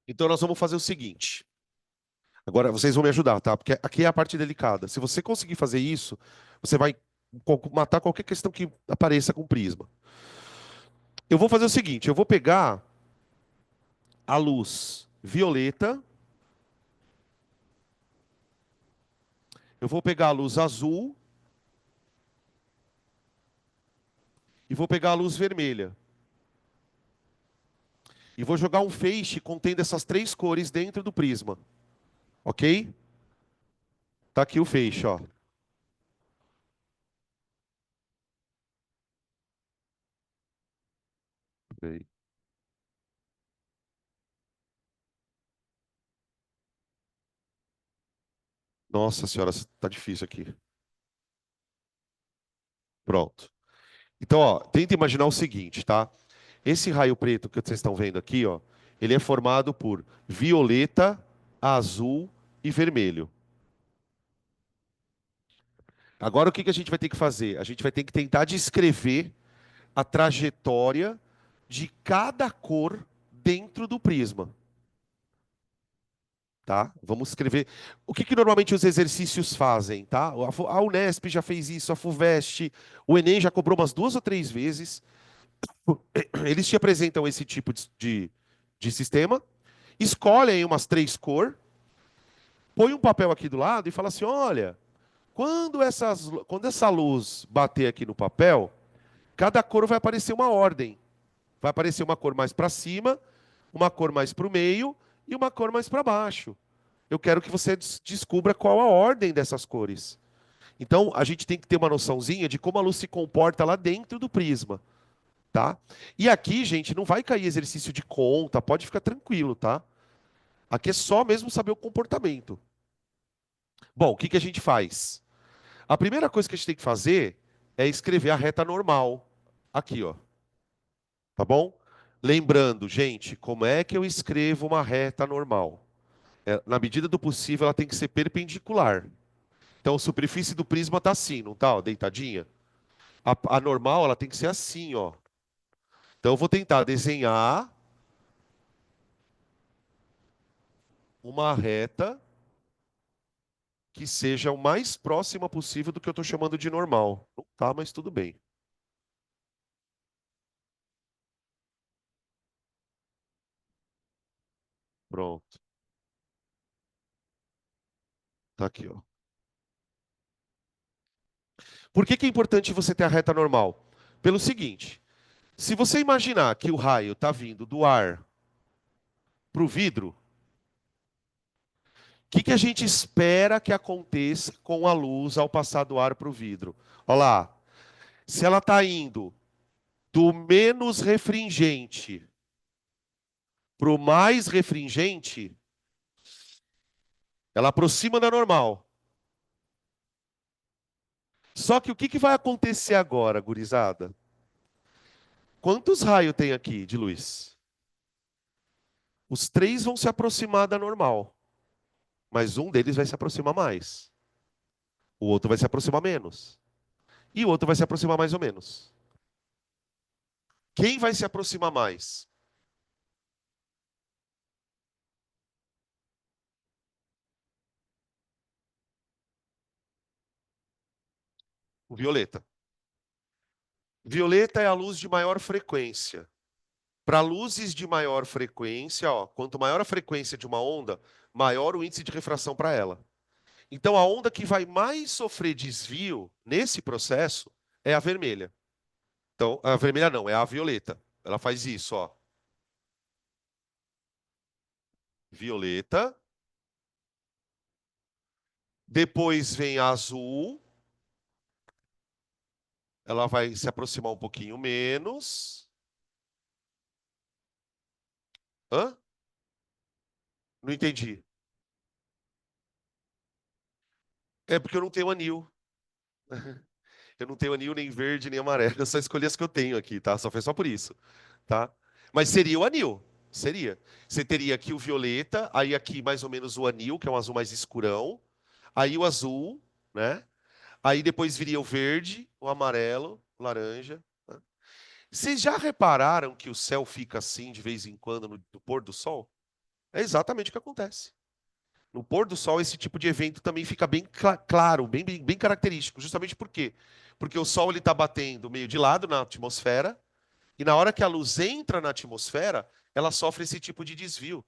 Então nós vamos fazer o seguinte. Agora vocês vão me ajudar, tá? Porque aqui é a parte delicada. Se você conseguir fazer isso, você vai matar qualquer questão que apareça com prisma. Eu vou fazer o seguinte, eu vou pegar a luz violeta, eu vou pegar a luz azul e vou pegar a luz vermelha. E vou jogar um feixe contendo essas três cores dentro do prisma. Ok? Tá aqui o feixe, ó. Peraí. Nossa senhora, tá difícil aqui. Pronto. Então, ó, tenta imaginar o seguinte, tá? Esse raio preto que vocês estão vendo aqui, ó, ele é formado por violeta, azul e vermelho. Agora, o que que a gente vai ter que fazer? A gente vai ter que tentar descrever a trajetória de cada cor dentro do prisma, tá? Vamos escrever. O que que normalmente os exercícios fazem, tá? A Unesp já fez isso, a FUVEST, o Enem já cobrou umas 2 ou 3 vezes. Eles te apresentam esse tipo de sistema, escolhem umas três cores, põe um papel aqui do lado e fala assim: olha, quando essa luz bater aqui no papel, cada cor vai aparecer uma ordem. Vai aparecer uma cor mais para cima, uma cor mais para o meio e uma cor mais para baixo. Eu quero que você descubra qual a ordem dessas cores. Então, a gente tem que ter uma noçãozinha de como a luz se comporta lá dentro do prisma. tá? E aqui, gente, não vai cair exercício de conta, pode ficar tranquilo, tá? Aqui é só mesmo saber o comportamento. Bom, o que que a gente faz? A primeira coisa que a gente tem que fazer é escrever a reta normal. Aqui, ó. Tá bom? Lembrando, gente, como é que eu escrevo uma reta normal? Na medida do possível, ela tem que ser perpendicular. Então, a superfície do prisma tá assim, não tá, ó, deitadinha? A normal, ela tem que ser assim, ó. Então, eu vou tentar desenhar uma reta que seja o mais próxima possível do que eu estou chamando de normal. Não tá, mas tudo bem. Pronto. Tá aqui, ó. Por que que é importante você ter a reta normal? Pelo seguinte, se você imaginar que o raio está vindo do ar para o vidro, o que que a gente espera que aconteça com a luz ao passar do ar para o vidro? Olha lá, se ela está indo do menos refringente para o mais refringente, ela aproxima da normal. Só que o que que vai acontecer agora, gurizada? Quantos raios tem aqui de luz? Os três vão se aproximar da normal, mas um deles vai se aproximar mais. O outro vai se aproximar menos. E o outro vai se aproximar mais ou menos. Quem vai se aproximar mais? O violeta. Violeta é a luz de maior frequência. Para luzes de maior frequência, ó, quanto maior a frequência de uma onda, maior o índice de refração para ela. Então, a onda que vai mais sofrer desvio nesse processo é a vermelha. Então, a vermelha não, é a violeta. Ela faz isso, ó. Violeta. Depois vem a azul. Ela vai se aproximar um pouquinho menos. Hã? Não entendi. É porque eu não tenho anil. Eu não tenho anil nem verde nem amarelo. Eu só escolhi as que eu tenho aqui, tá? Só foi só por isso, tá? Mas seria o anil. Seria. Você teria aqui o violeta, aí aqui mais ou menos o anil, que é um azul mais escurão. Aí o azul, né? Aí depois viria o verde, o amarelo, o laranja. Né? Vocês já repararam que o céu fica assim de vez em quando no pôr do sol? É exatamente o que acontece. No pôr do sol, esse tipo de evento também fica bem claro, bem característico. Justamente por quê? Porque o sol está batendo meio de lado na atmosfera, e na hora que a luz entra na atmosfera, ela sofre esse tipo de desvio.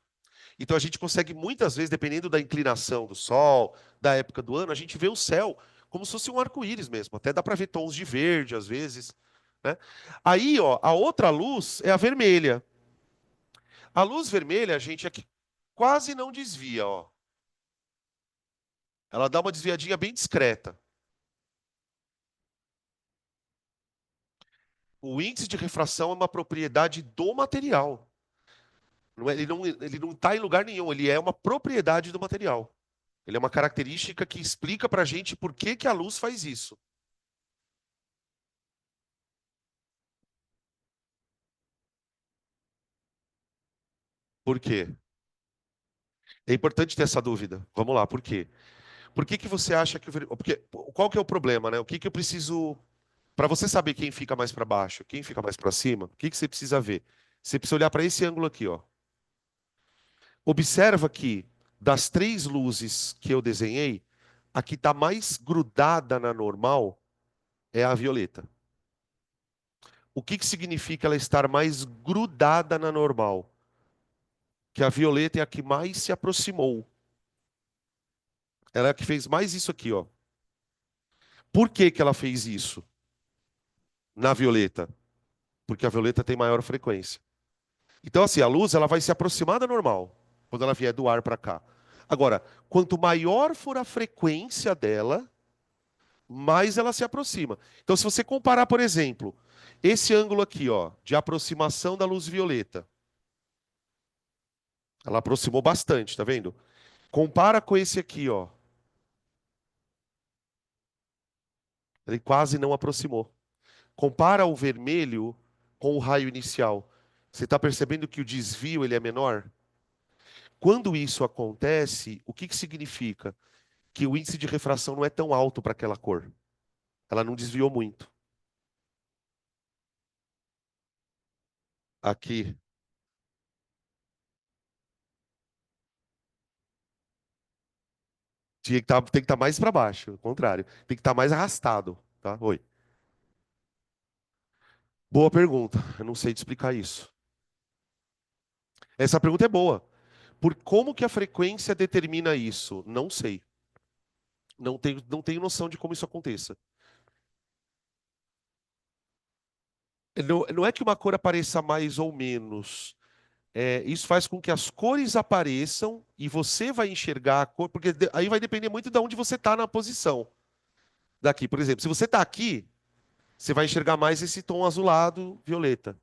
Então a gente consegue muitas vezes, dependendo da inclinação do sol, da época do ano, a gente vê o céu como se fosse um arco-íris mesmo. Até dá para ver tons de verde às vezes, né? Aí, ó, a outra luz é a vermelha. A luz vermelha, a gente aqui quase não desvia, ó. Ela dá uma desviadinha bem discreta. O índice de refração é uma propriedade do material. Ele não está em lugar nenhum, ele é uma propriedade do material. Ele é uma característica que explica para a gente por que que a luz faz isso. Por quê? É importante ter essa dúvida. Vamos lá, por quê? Por que que você acha que porque qual que é o problema, né? O que que eu preciso para você saber quem fica mais para baixo, quem fica mais para cima? O que que você precisa ver? Você precisa olhar para esse ângulo aqui, ó. Observa que das três luzes que eu desenhei, a que está mais grudada na normal é a violeta. O que que significa ela estar mais grudada na normal? Que a violeta é a que mais se aproximou. Ela é a que fez mais isso aqui, ó. Por que que ela fez isso na violeta? Porque a violeta tem maior frequência. Então, assim, a luz ela vai se aproximar da normal quando ela vier do ar para cá. Agora, quanto maior for a frequência dela, mais ela se aproxima. Então, se você comparar, por exemplo, Esse ângulo aqui, ó, de aproximação da luz violeta, ela aproximou bastante, tá vendo? Compara com esse aqui, ó. Ele quase não aproximou. Compara o vermelho com o raio inicial. Você está percebendo que o desvio ele é menor? Quando isso acontece, o que que significa? Que o índice de refração não é tão alto para aquela cor. Ela não desviou muito. Aqui tem que estar mais para baixo, ao contrário. Tem que estar mais arrastado, tá? Oi. Boa pergunta. Eu não sei te explicar isso. Essa pergunta é boa. Por como que a frequência determina isso? Não sei. Não tenho noção de como isso aconteça. Não é que uma cor apareça mais ou menos. Isso faz com que as cores apareçam e você vai enxergar a cor, porque aí vai depender muito de onde você está na posição. Daqui, por exemplo, se você está aqui, você vai enxergar mais esse tom azulado, violeta.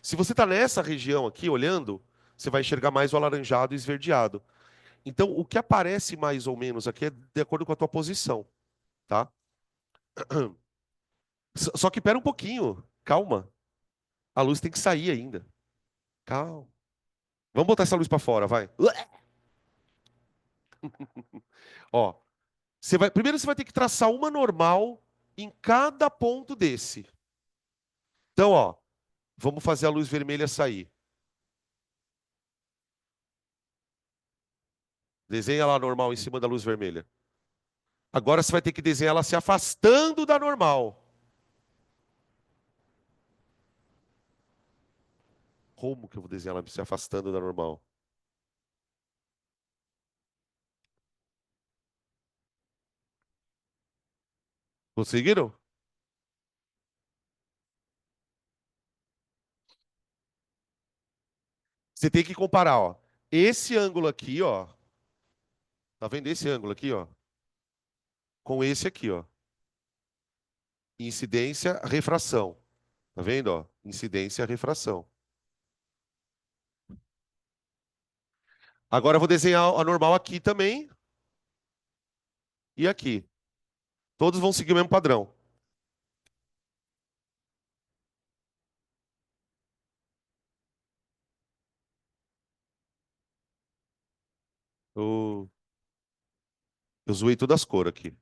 Se você está nessa região aqui, olhando, você vai enxergar mais o alaranjado e esverdeado. Então, o que aparece mais ou menos aqui é de acordo com a tua posição, tá? Só que pera um pouquinho, calma. A luz tem que sair ainda. Calma. Vamos botar essa luz para fora, vai. Ó, primeiro você vai ter que traçar uma normal em cada ponto desse. Então, ó, vamos fazer a luz vermelha sair. Desenha lá a normal em cima da luz vermelha. Agora você vai ter que desenhar ela se afastando da normal. Como que eu vou desenhar ela se afastando da normal? Conseguiram? Você tem que comparar, ó. Esse ângulo aqui, ó. Tá vendo esse ângulo aqui, ó? Com esse aqui, ó. Incidência, refração. Tá vendo, ó? Incidência, refração. Agora eu vou desenhar a normal aqui também e aqui. Todos vão seguir o mesmo padrão. Eu, eu zoei todas as cores aqui.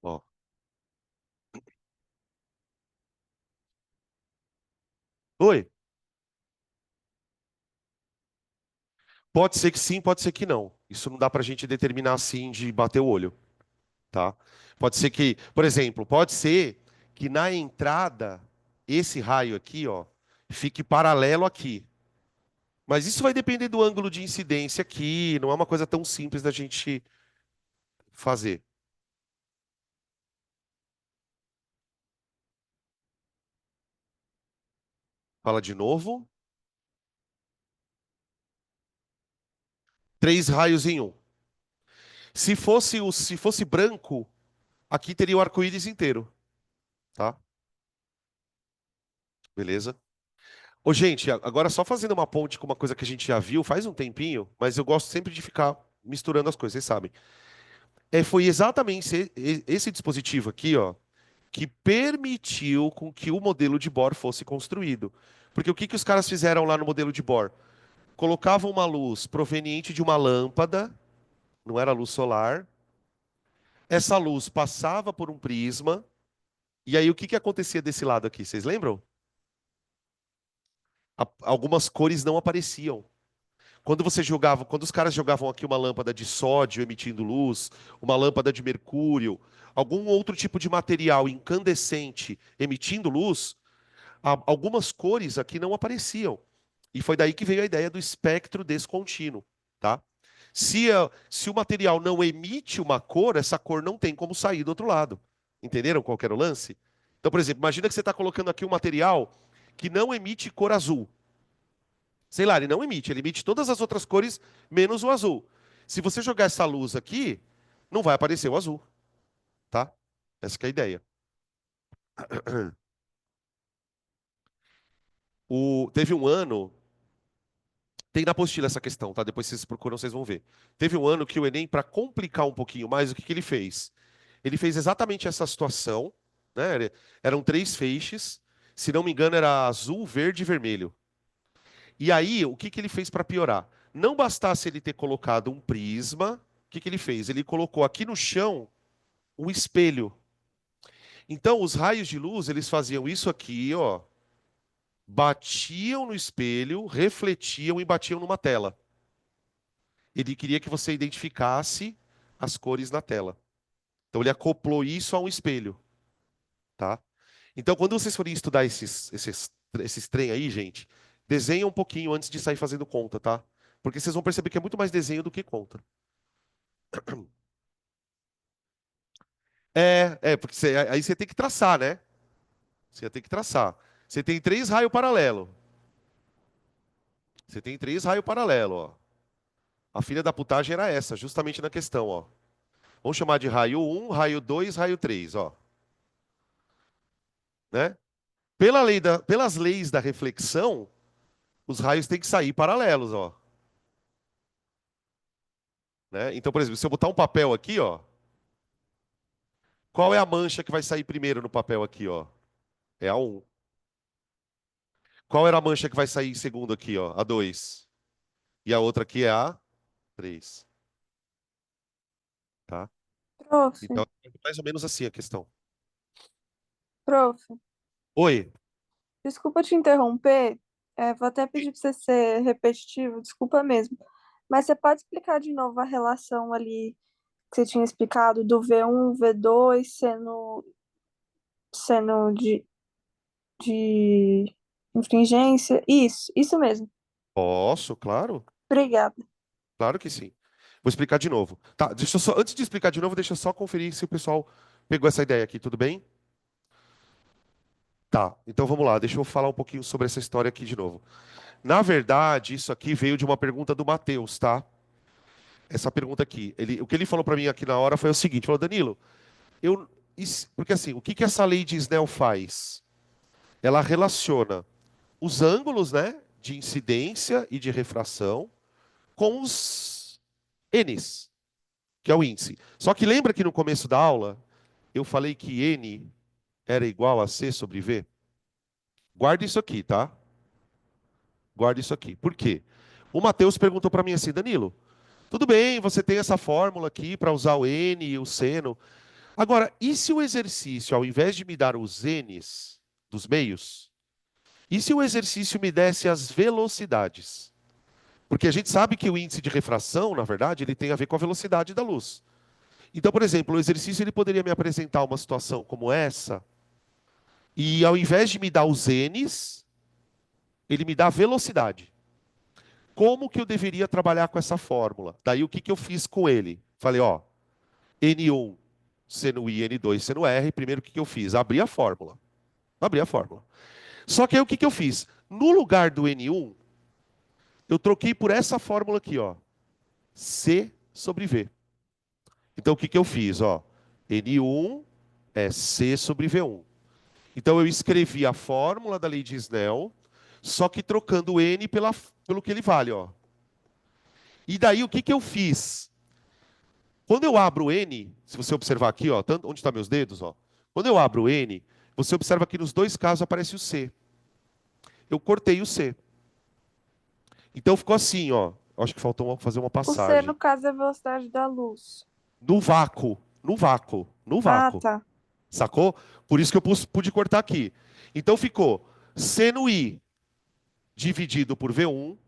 Ó. Oi. Pode ser que sim, pode ser que não. Isso não dá pra gente determinar assim de bater o olho, tá? Pode ser que, por exemplo, pode ser que na entrada esse raio aqui, ó, fique paralelo aqui. Mas isso vai depender do ângulo de incidência aqui, não é uma coisa tão simples da gente fazer. Fala de novo. Três raios em um. Se fosse branco, aqui teria o arco-íris inteiro, tá? Beleza? Ô, gente, agora só fazendo uma ponte com uma coisa que a gente já viu faz um tempinho, mas eu gosto sempre de ficar misturando as coisas, vocês sabem. Foi exatamente esse dispositivo aqui, ó, que permitiu com que o modelo de Bohr fosse construído. Porque o que que os caras fizeram lá no modelo de Bohr? Colocavam uma luz proveniente de uma lâmpada, não era luz solar. Essa luz passava por um prisma, e aí o que que acontecia desse lado aqui? Vocês lembram? Algumas cores não apareciam. Quando os caras jogavam aqui uma lâmpada de sódio emitindo luz, uma lâmpada de mercúrio, algum outro tipo de material incandescente emitindo luz, algumas cores aqui não apareciam. E foi daí que veio a ideia do espectro descontínuo, tá? Se o material não emite uma cor, essa cor não tem como sair do outro lado. Entenderam qual que era o lance? Então, por exemplo, imagina que você está colocando aqui um material que não emite cor azul. Sei lá, ele não emite, ele emite todas as outras cores menos o azul. Se você jogar essa luz aqui, não vai aparecer o azul, tá? Essa que é a ideia. Teve um ano, tem na apostila essa questão, tá? Depois vocês procuram, vocês vão ver. Teve um ano que o Enem, para complicar um pouquinho mais, o que que ele fez? Ele fez exatamente essa situação, né? Eram três feixes, se não me engano, era azul, verde e vermelho. E aí, o que que ele fez para piorar? Não bastasse ele ter colocado um prisma, o que que ele fez? Ele colocou aqui no chão um espelho. Então, os raios de luz, eles faziam isso aqui, ó, batiam no espelho, refletiam e batiam numa tela. Ele queria que você identificasse as cores na tela. Então, ele acoplou isso a um espelho, tá? Então, quando vocês forem estudar esses trem aí, gente, desenha um pouquinho antes de sair fazendo conta, tá? Porque vocês vão perceber que é muito mais desenho do que conta. Porque aí você tem que traçar, né? Você tem que traçar. Você tem três raios paralelos. Você tem três raios paralelos, ó. A filha da putagem era essa, justamente na questão, ó. Vamos chamar de raio um, raio 2, raio 3, ó. Né? Pelas leis da reflexão, os raios têm que sair paralelos, ó. Né? Então, por exemplo, se eu botar um papel aqui, ó, qual é a mancha que vai sair primeiro no papel aqui, ó? É a um. Qual era a mancha que vai sair em segundo aqui, ó? A 2. E a outra aqui é a 3, tá? Prof, Então, é mais ou menos assim a questão. prof, Oi. desculpa te interromper, vou até pedir para você ser repetitivo, desculpa mesmo, mas você pode explicar de novo a relação ali que você tinha explicado do V1, V2 sendo de infringência? Isso mesmo. Posso, claro. Obrigada. Claro que sim. Vou explicar de novo. Tá, deixa eu só, antes de explicar de novo, deixa eu só conferir se o pessoal pegou essa ideia aqui, tudo bem? Tá, então vamos lá, deixa eu falar um pouquinho sobre essa história aqui de novo. Na verdade, isso aqui veio de uma pergunta do Matheus, tá? Essa pergunta aqui. O que ele falou para mim aqui na hora foi o seguinte: falou, Danilo, porque assim, o que que essa lei de Snell faz? Ela relaciona os ângulos, né, de incidência e de refração com os N's, que é o índice. Só que lembra que no começo da aula eu falei que N era igual a C sobre V? Guarda isso aqui, tá? Guarda isso aqui. Por quê? O Matheus perguntou para mim assim, Danilo, tudo bem, você tem essa fórmula aqui para usar o N e o seno. Agora, e se o exercício, ao invés de me dar os N's dos meios, e se o exercício me desse as velocidades? Porque a gente sabe que o índice de refração, na verdade, ele tem a ver com a velocidade da luz. Então, por exemplo, o exercício ele poderia me apresentar uma situação como essa, e ao invés de me dar os N's, ele me dá a velocidade. Como que eu deveria trabalhar com essa fórmula? Daí o que que eu fiz com ele? Falei, ó, N1 seno I, N2 seno R, primeiro o que que eu fiz? Abri a fórmula. Abri a fórmula. Só que aí o que que eu fiz? No lugar do N1, eu troquei por essa fórmula aqui, ó. C sobre V. Então o que que eu fiz, ó? N1 é C sobre V1. Então eu escrevi a fórmula da lei de Snell, só que trocando o N pelo que ele vale, ó. E daí o que que eu fiz? Quando eu abro o N, se você observar aqui, ó, onde estão meus dedos, ó. Quando eu abro o N, você observa que nos dois casos aparece o C. Eu cortei o C. Então ficou assim, ó. Acho que faltou fazer uma O C, no passagem. caso, é a velocidade da luz. No vácuo, no vácuo, no Ah, vácuo. tá. Sacou? Por isso que eu pude cortar aqui. Então ficou seno I dividido por V1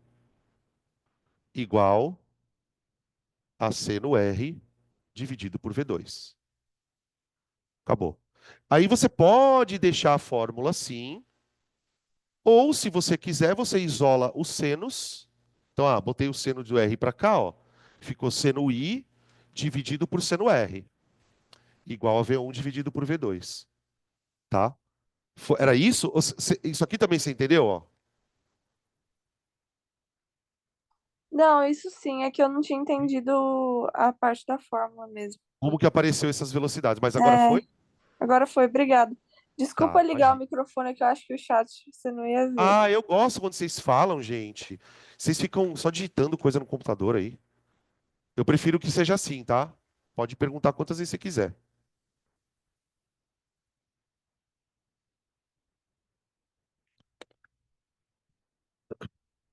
igual a seno R dividido por V2. Acabou. Aí você pode deixar a fórmula assim, ou se você quiser, você isola os senos. Então, botei o seno do R para cá, ó. Ficou seno I dividido por seno R, igual a V1 dividido por V2, tá? Era isso? Isso aqui também você entendeu, ó? Não, isso sim, é que eu não tinha entendido a parte da fórmula mesmo. Como que apareceu essas velocidades? Mas agora É, foi? agora foi, obrigado. Desculpa Tá, ligar o imagina. microfone que eu acho que o chat você não ia ver. Ah, eu gosto quando vocês falam, gente. Vocês ficam só digitando coisa no computador aí. Eu prefiro que seja assim, tá? Pode perguntar quantas vezes você quiser.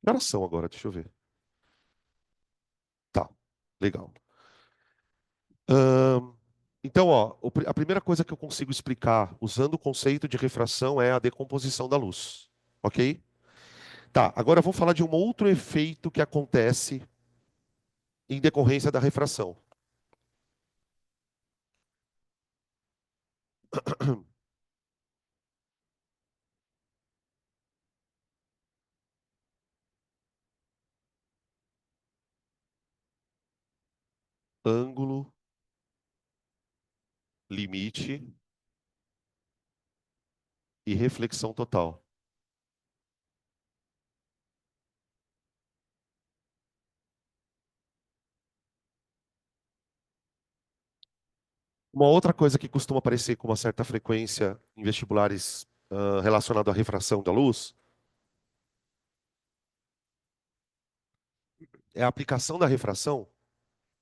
Que horas são agora? Deixa eu ver. Tá, legal. Ahn, então, ó, a primeira coisa que eu consigo explicar usando o conceito de refração é a decomposição da luz, ok? Tá, agora eu vou falar de um outro efeito que acontece em decorrência da refração. Ângulo, limite e reflexão total. Uma outra coisa que costuma aparecer com uma certa frequência em vestibulares relacionado à refração da luz é a aplicação da refração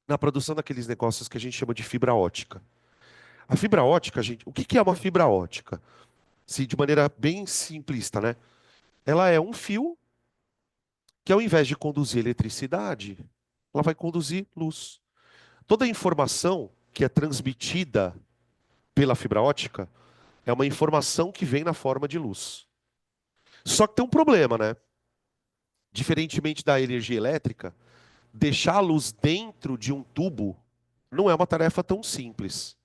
na produção daqueles negócios que a gente chama de fibra ótica. A fibra ótica, gente, o que que é uma fibra ótica? Se de maneira bem simplista, né? Ela é um fio que, ao invés de conduzir eletricidade, ela vai conduzir luz. Toda a informação que é transmitida pela fibra ótica é uma informação que vem na forma de luz. Só que tem um problema, né? Diferentemente da energia elétrica, deixar a luz dentro de um tubo não é uma tarefa tão simples.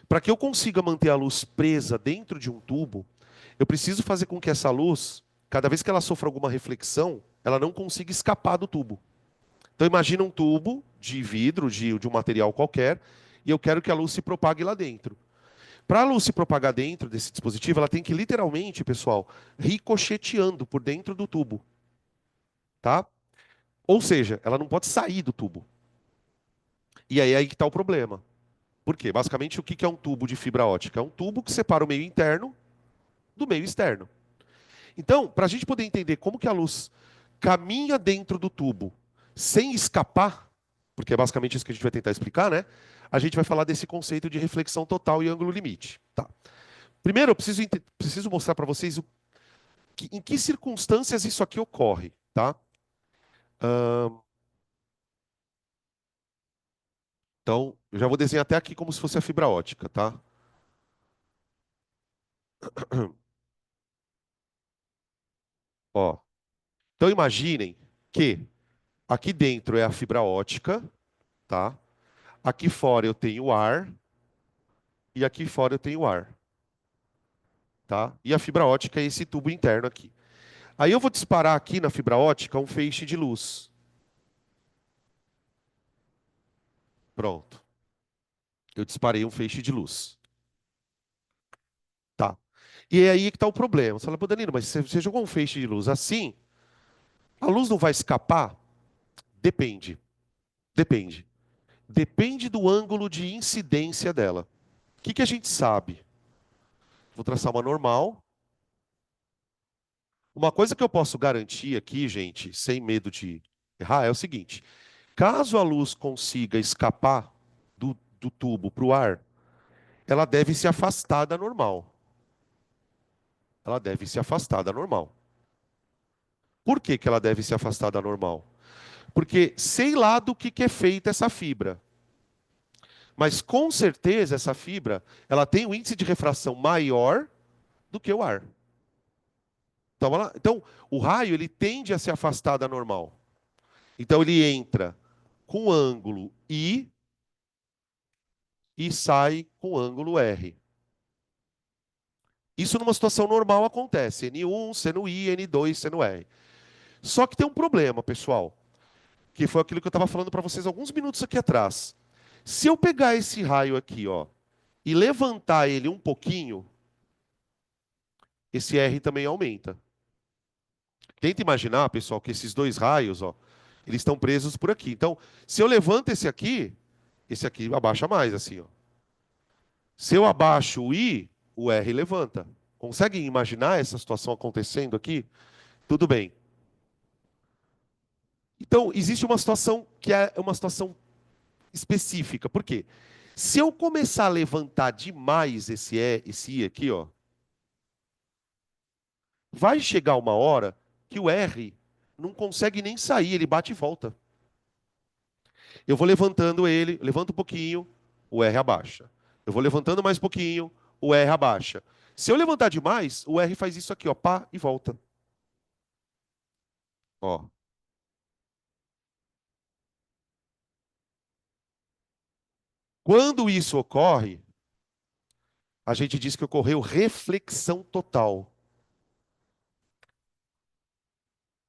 Para que eu consiga manter a luz presa dentro de um tubo, eu preciso fazer com que essa luz, cada vez que ela sofra alguma reflexão, ela não consiga escapar do tubo. Então imagina um tubo de vidro, de um material qualquer, e eu quero que a luz se propague lá dentro. Para a luz se propagar dentro desse dispositivo, ela tem que literalmente, pessoal, ricocheteando por dentro do tubo, tá? Ou seja, ela não pode sair do tubo. E aí que está o problema. Por quê? Basicamente, o que é um tubo de fibra ótica? É um tubo que separa o meio interno do meio externo. Então, para a gente poder entender como que a luz caminha dentro do tubo sem escapar, porque é basicamente isso que a gente vai tentar explicar, né? A gente vai falar desse conceito de reflexão total e ângulo limite. Tá. Primeiro, eu preciso mostrar para vocês em que circunstâncias isso aqui ocorre, tá? Ahn, então, eu já vou desenhar até aqui como se fosse a fibra ótica, tá? Ó, então imaginem que aqui dentro é a fibra ótica, tá? Aqui fora eu tenho ar e aqui fora eu tenho ar, tá? E a fibra ótica é esse tubo interno aqui. Aí eu vou disparar aqui na fibra ótica um feixe de luz. Pronto. Eu disparei um feixe de luz. Tá. E é aí que está o problema. Você fala, pô, Danilo, mas você jogou um feixe de luz assim, a luz não vai escapar? Depende. Depende. Depende do ângulo de incidência dela. O que que a gente sabe? Vou traçar uma normal. Uma coisa que eu posso garantir aqui, gente, sem medo de errar, é o seguinte: caso a luz consiga escapar do tubo para o ar, ela deve se afastar da normal. Ela deve se afastar da normal. Por que que ela deve se afastar da normal? Porque sei lá do que é feita essa fibra. Mas com certeza essa fibra, ela tem um índice de refração maior do que o ar. Então, o raio ele tende a se afastar da normal. Então ele entra com ângulo I e sai com ângulo R. Isso numa situação normal acontece. N1 sendo I, N2 sendo R. Só que tem um problema, pessoal, que foi aquilo que eu estava falando para vocês alguns minutos aqui atrás. Se eu pegar esse raio aqui, ó, e levantar ele um pouquinho, esse R também aumenta. Tenta imaginar, pessoal, que esses dois raios, ó, Eles estão presos por aqui. Então, se eu levanto esse aqui abaixa mais, assim, ó. Se eu abaixo o I, o R levanta. Conseguem imaginar essa situação acontecendo aqui? Tudo bem. Então, existe uma situação que é uma situação específica. Por quê? Se eu começar a levantar demais esse I aqui, ó, vai chegar uma hora que o R não consegue nem sair, ele bate e volta. Eu vou levantando ele, levanto um pouquinho, o R abaixa. Eu vou levantando mais um pouquinho, o R abaixa. Se eu levantar demais, o R faz isso aqui, ó, pá, e volta. Ó. Quando isso ocorre, a gente diz que ocorreu reflexão total.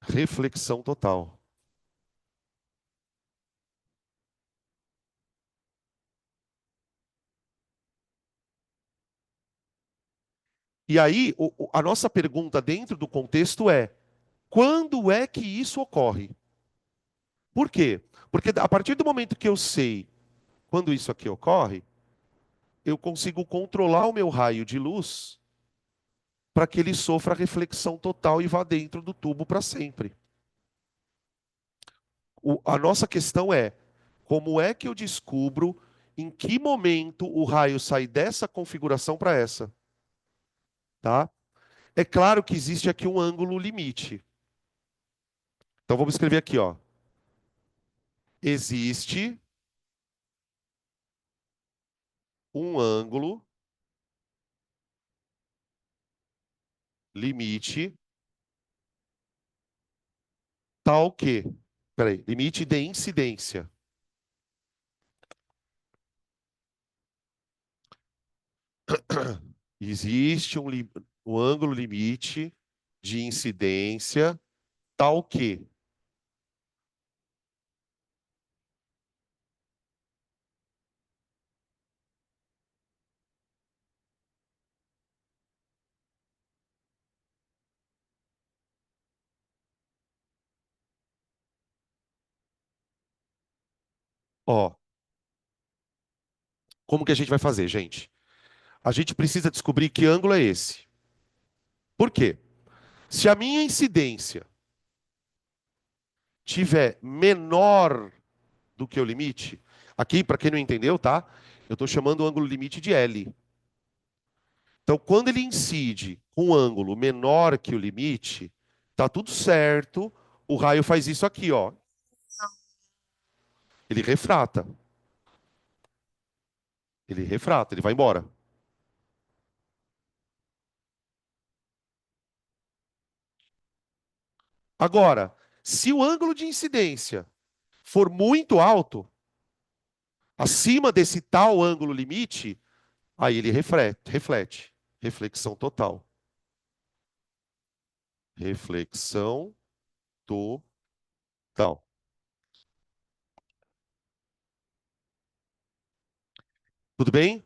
Reflexão total. E aí, a nossa pergunta dentro do contexto é: quando é que isso ocorre? Por quê? Porque a partir do momento que eu sei quando isso aqui ocorre, eu consigo controlar o meu raio de luz para que ele sofra reflexão total e vá dentro do tubo para sempre. A nossa questão é: como é que eu descubro em que momento o raio sai dessa configuração para essa? Tá? É claro que existe aqui um ângulo limite. Então vamos escrever aqui, ó. Existe um ângulo limite tal que, peraí, limite de incidência. Existe um ângulo limite de incidência tal que. Ó, como que a gente vai fazer, gente? A gente precisa descobrir que ângulo é esse. Por quê? Se a minha incidência tiver menor do que o limite, aqui, para quem não entendeu, tá? Eu estou chamando o ângulo limite de L. Então, quando ele incide com um ângulo menor que o limite, tá tudo certo. O raio faz isso aqui, ó. Ele refrata. Ele refrata, ele vai embora. Agora, se o ângulo de incidência for muito alto, acima desse tal ângulo limite, aí ele reflete. Reflexão total. Reflexão total. Tudo bem?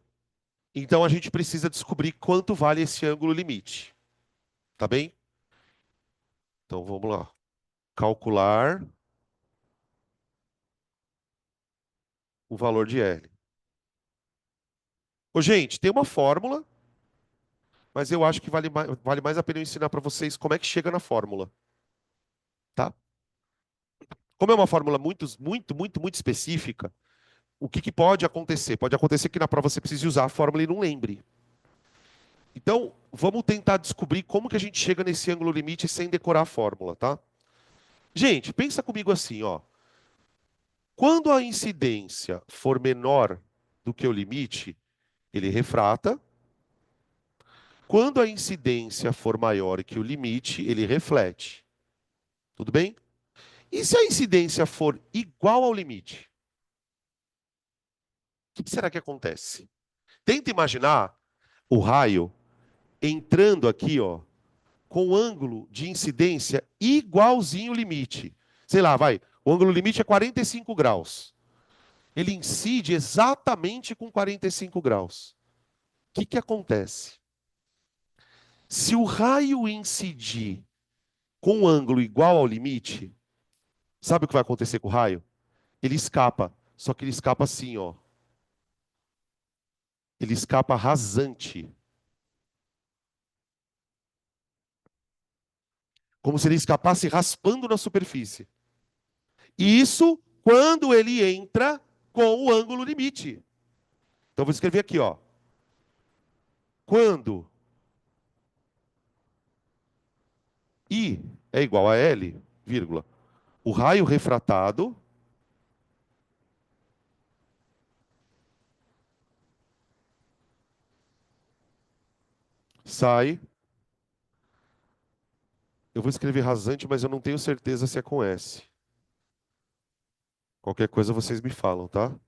Então a gente precisa descobrir quanto vale esse ângulo limite. Tá bem? Então vamos lá. Calcular o valor de L. Ô, gente, tem uma fórmula, mas eu acho que vale mais a pena eu ensinar para vocês como é que chega na fórmula. Tá? Como é uma fórmula muito específica, o que, que pode acontecer? Pode acontecer que na prova você precise usar a fórmula e não lembre. Então, vamos tentar descobrir como que a gente chega nesse ângulo limite sem decorar a fórmula, tá? Gente, pensa comigo assim, ó. Quando a incidência for menor do que o limite, ele refrata. Quando a incidência for maior que o limite, ele reflete. Tudo bem? E se a incidência for igual ao limite? O que será que acontece? Tenta imaginar o raio entrando aqui, ó, com o ângulo de incidência igualzinho ao limite. Sei lá, vai. O ângulo limite é 45 graus. Ele incide exatamente com 45 graus. O que, que acontece? Se o raio incidir com um ângulo igual ao limite, Sabe o que vai acontecer com o raio? Ele escapa, só que ele escapa assim, ó. Ele escapa rasante, como se ele escapasse raspando na superfície. E isso quando ele entra com o ângulo limite. Então vou escrever aqui, ó. Quando I é igual a L, vírgula, o raio refratado sai. Eu vou escrever rasante, mas eu não tenho certeza se é com S. Qualquer coisa vocês me falam, tá?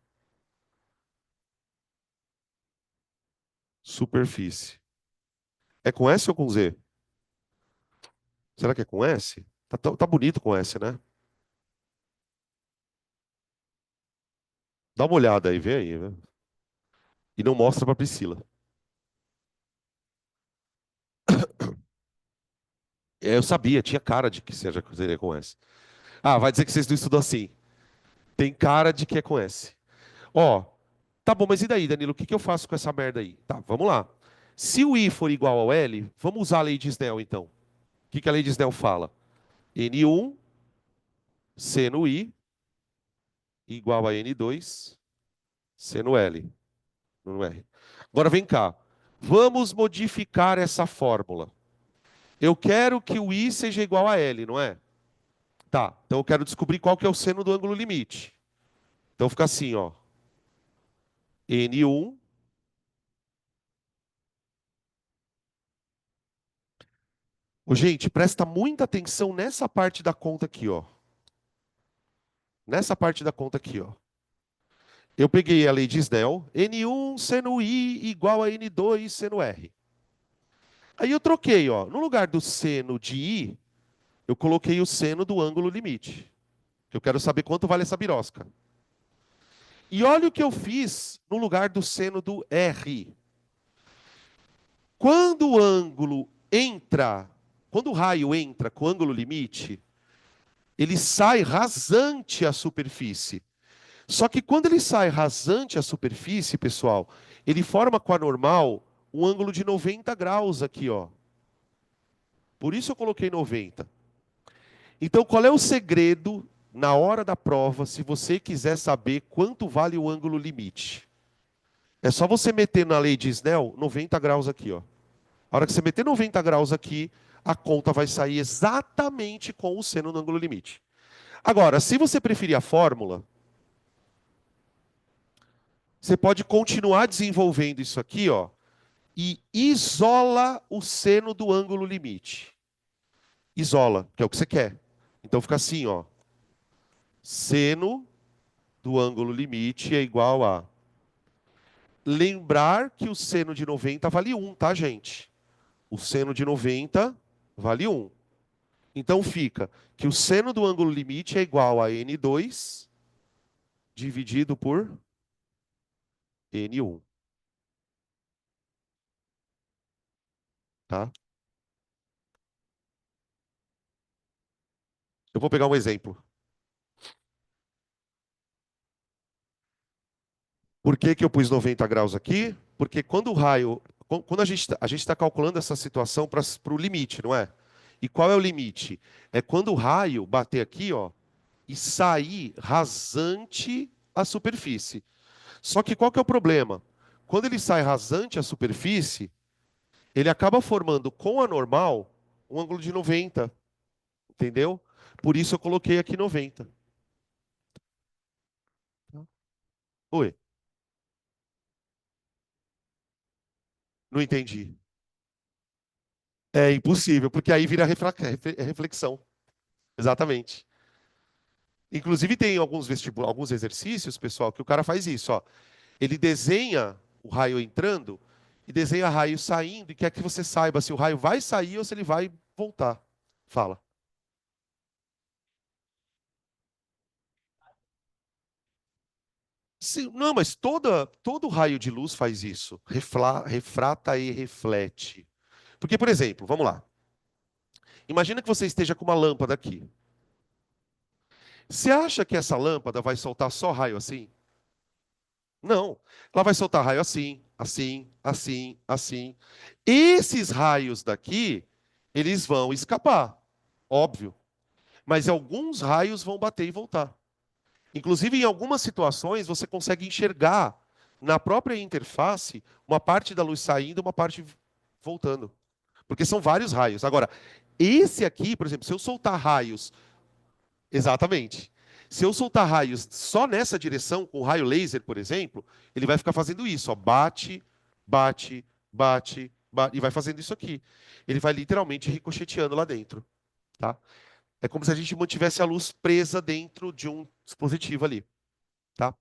Superfície. É com S ou com Z? Será que é com S? Tá bonito com S, né? Dá uma olhada aí, vê aí, né? E não mostra pra Priscila. É, eu sabia, tinha cara de que seria com S. Ah, vai dizer que vocês não estudam assim. Tem cara de que é com S. Ó, tá bom, mas e daí, Danilo? O que que eu faço com essa merda aí? Tá, vamos lá. Se o I for igual ao L, vamos usar a lei de Snell, então. O que que a lei de Snell fala? N1 seno I igual a N2 seno L. No R. Agora vem cá. Vamos modificar essa fórmula. Eu quero que o I seja igual a L, não é? Tá, então eu quero descobrir qual que é o seno do ângulo limite. Então fica assim, ó. N1. Ô, gente, presta muita atenção nessa parte da conta aqui, ó. Nessa parte da conta aqui, ó. Eu peguei a lei de Snell, N1 seno I igual a N2 seno R. Aí eu troquei, ó. No lugar do seno de I, eu coloquei o seno do ângulo limite. Eu quero saber quanto vale essa birosca. E olha o que eu fiz no lugar do seno do R. Quando o ângulo entra, quando o raio entra com o ângulo limite, ele sai rasante à superfície. Só que quando ele sai rasante à superfície, pessoal, ele forma com a normal um ângulo de 90 graus aqui, ó. Por isso eu coloquei 90. Então, qual é o segredo na hora da prova, se você quiser saber quanto vale o ângulo limite? É só você meter na lei de Snell 90 graus aqui, ó. A hora que você meter 90 graus aqui, a conta vai sair exatamente com o seno no ângulo limite. Agora, se você preferir a fórmula, você pode continuar desenvolvendo isso aqui, ó, e isola o seno do ângulo limite. Isola, que é o que você quer. Então fica assim, ó. Seno do ângulo limite é igual a... Lembrar que o seno de 90 vale 1, tá, gente? O seno de 90 vale 1. Então fica que o seno do ângulo limite é igual a N2 dividido por N1, tá? Eu vou pegar um exemplo. Por que que eu pus 90 graus aqui? Porque quando o raio, quando a gente está calculando essa situação para o limite, não é? E qual é o limite? É quando o raio bater aqui, ó, e sair rasante à superfície. Só que qual que é o problema? Quando ele sai rasante à superfície, ele acaba formando com a normal um ângulo de 90, entendeu? Por isso eu coloquei aqui 90. Oi, não entendi. É impossível, porque aí vira reflexão. Exatamente. Inclusive tem alguns exercícios, pessoal, que o cara faz isso, ó. Ele desenha o raio entrando e desenha o raio saindo e quer que você saiba se o raio vai sair ou se ele vai voltar. Fala. Não, mas todo raio de luz faz isso. Refrata e reflete. Porque, por exemplo, vamos lá. Imagina que você esteja com uma lâmpada aqui. Você acha que essa lâmpada vai soltar só raio assim? Não. Ela vai soltar raio assim, assim, assim, assim. Esses raios daqui, eles vão escapar, óbvio. Mas alguns raios vão bater e voltar. Inclusive, em algumas situações, você consegue enxergar na própria interface uma parte da luz saindo, uma parte voltando. Porque são vários raios. Agora, esse aqui, por exemplo, se eu soltar raios. Exatamente. Se eu soltar raios só nessa direção, com raio laser, por exemplo, ele vai ficar fazendo isso, ó, bate, bate, bate, bate, e vai fazendo isso aqui. Ele vai literalmente ricocheteando lá dentro, tá? É como se a gente mantivesse a luz presa dentro de um dispositivo ali, tá?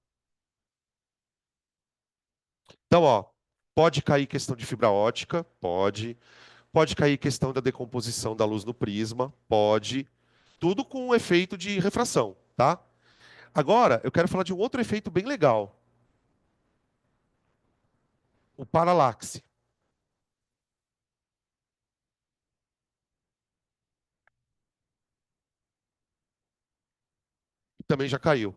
Então, ó, pode cair questão de fibra ótica, pode. Pode cair questão da decomposição da luz no prisma, pode. Tudo com um efeito de refração, tá? Agora, eu quero falar de um outro efeito bem legal, o paralaxe, que também já caiu.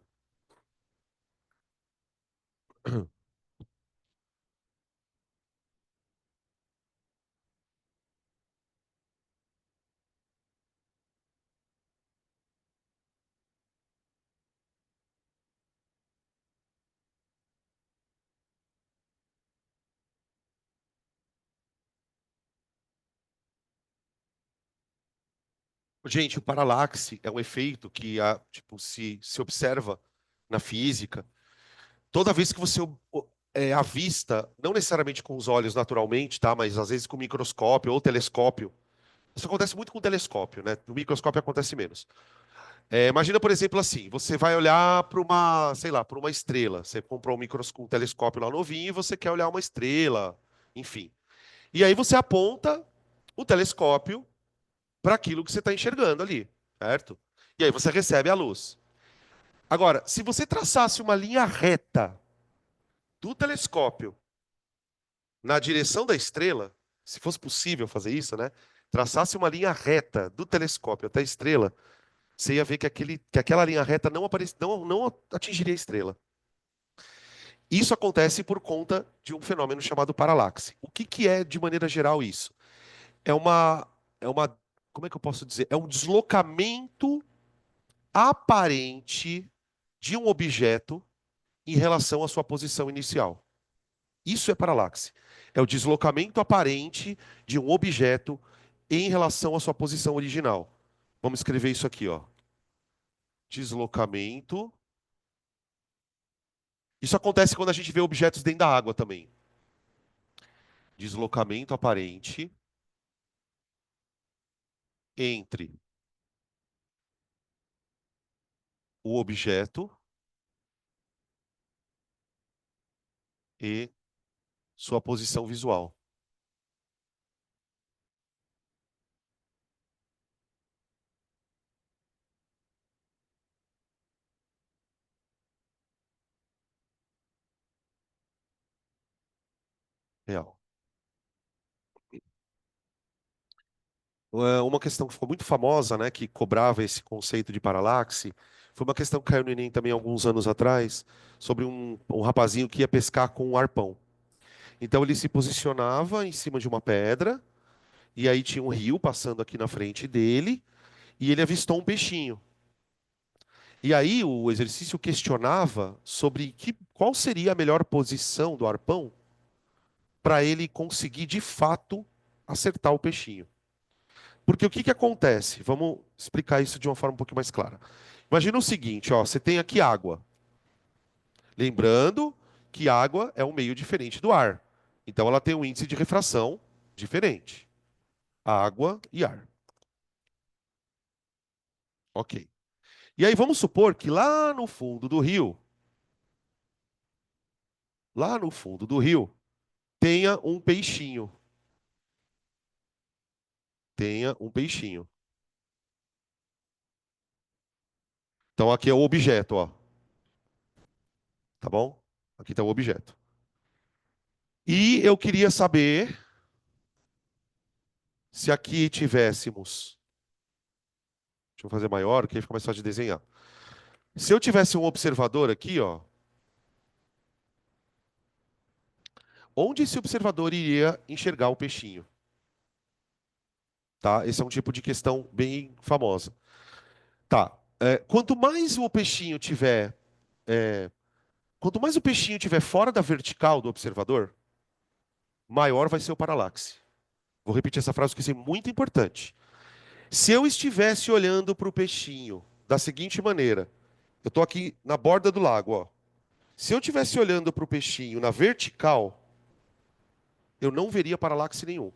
Gente, o paralaxe é um efeito que tipo, se observa na física. Toda vez que você avista, não necessariamente com os olhos naturalmente, tá? Mas às vezes com microscópio ou telescópio. Isso acontece muito com telescópio, né? No microscópio acontece menos. Imagina, por exemplo, assim, você vai olhar para uma, sei lá, para uma estrela. Você comprou um telescópio lá novinho e você quer olhar uma estrela, enfim. E aí você aponta o telescópio para aquilo que você está enxergando ali, certo? E aí você recebe a luz. Agora, se você traçasse uma linha reta do telescópio na direção da estrela, se fosse possível fazer isso, né? Traçasse uma linha reta do telescópio até a estrela, você ia ver que aquela linha reta não atingiria a estrela. Isso acontece por conta de um fenômeno chamado paralaxe. O que é, de maneira geral, isso? É uma, é uma, como é que eu posso dizer? É um deslocamento aparente de um objeto em relação à sua posição inicial. Isso é paralaxe. É o deslocamento aparente de um objeto em relação à sua posição original. Vamos escrever isso aqui, ó. Deslocamento. Isso acontece quando a gente vê objetos dentro da água também. Deslocamento aparente entre o objeto e sua posição visual. Real. Uma questão que ficou muito famosa, né, que cobrava esse conceito de paralaxe, foi uma questão que caiu no Enem também alguns anos atrás, sobre um rapazinho que ia pescar com um arpão. Então ele se posicionava em cima de uma pedra, e aí tinha um rio passando aqui na frente dele, e ele avistou um peixinho. E aí o exercício questionava sobre qual seria a melhor posição do arpão para ele conseguir de fato acertar o peixinho. Porque o que acontece? Vamos explicar isso de uma forma um pouquinho mais clara. Imagina o seguinte, ó, você tem aqui água. Lembrando que água é um meio diferente do ar. Então ela tem um índice de refração diferente. Água e ar. Ok. E aí vamos supor que lá no fundo do rio, tenha um peixinho. Tenha um peixinho. Então aqui é o objeto, ó. Tá bom? Aqui está o objeto. E eu queria saber se aqui tivéssemos. Deixa eu fazer maior, que aí fica mais fácil de desenhar. Se eu tivesse um observador aqui, ó, onde esse observador iria enxergar o peixinho? Tá? Esse é um tipo de questão bem famosa. Tá. Quanto mais o peixinho tiver, é, quanto mais o peixinho tiver fora da vertical do observador, maior vai ser o paralaxe. Vou repetir essa frase porque isso é muito importante. Se eu estivesse olhando para o peixinho da seguinte maneira, eu estou aqui na borda do lago, ó. Se eu estivesse olhando para o peixinho na vertical, eu não veria paralaxe nenhum.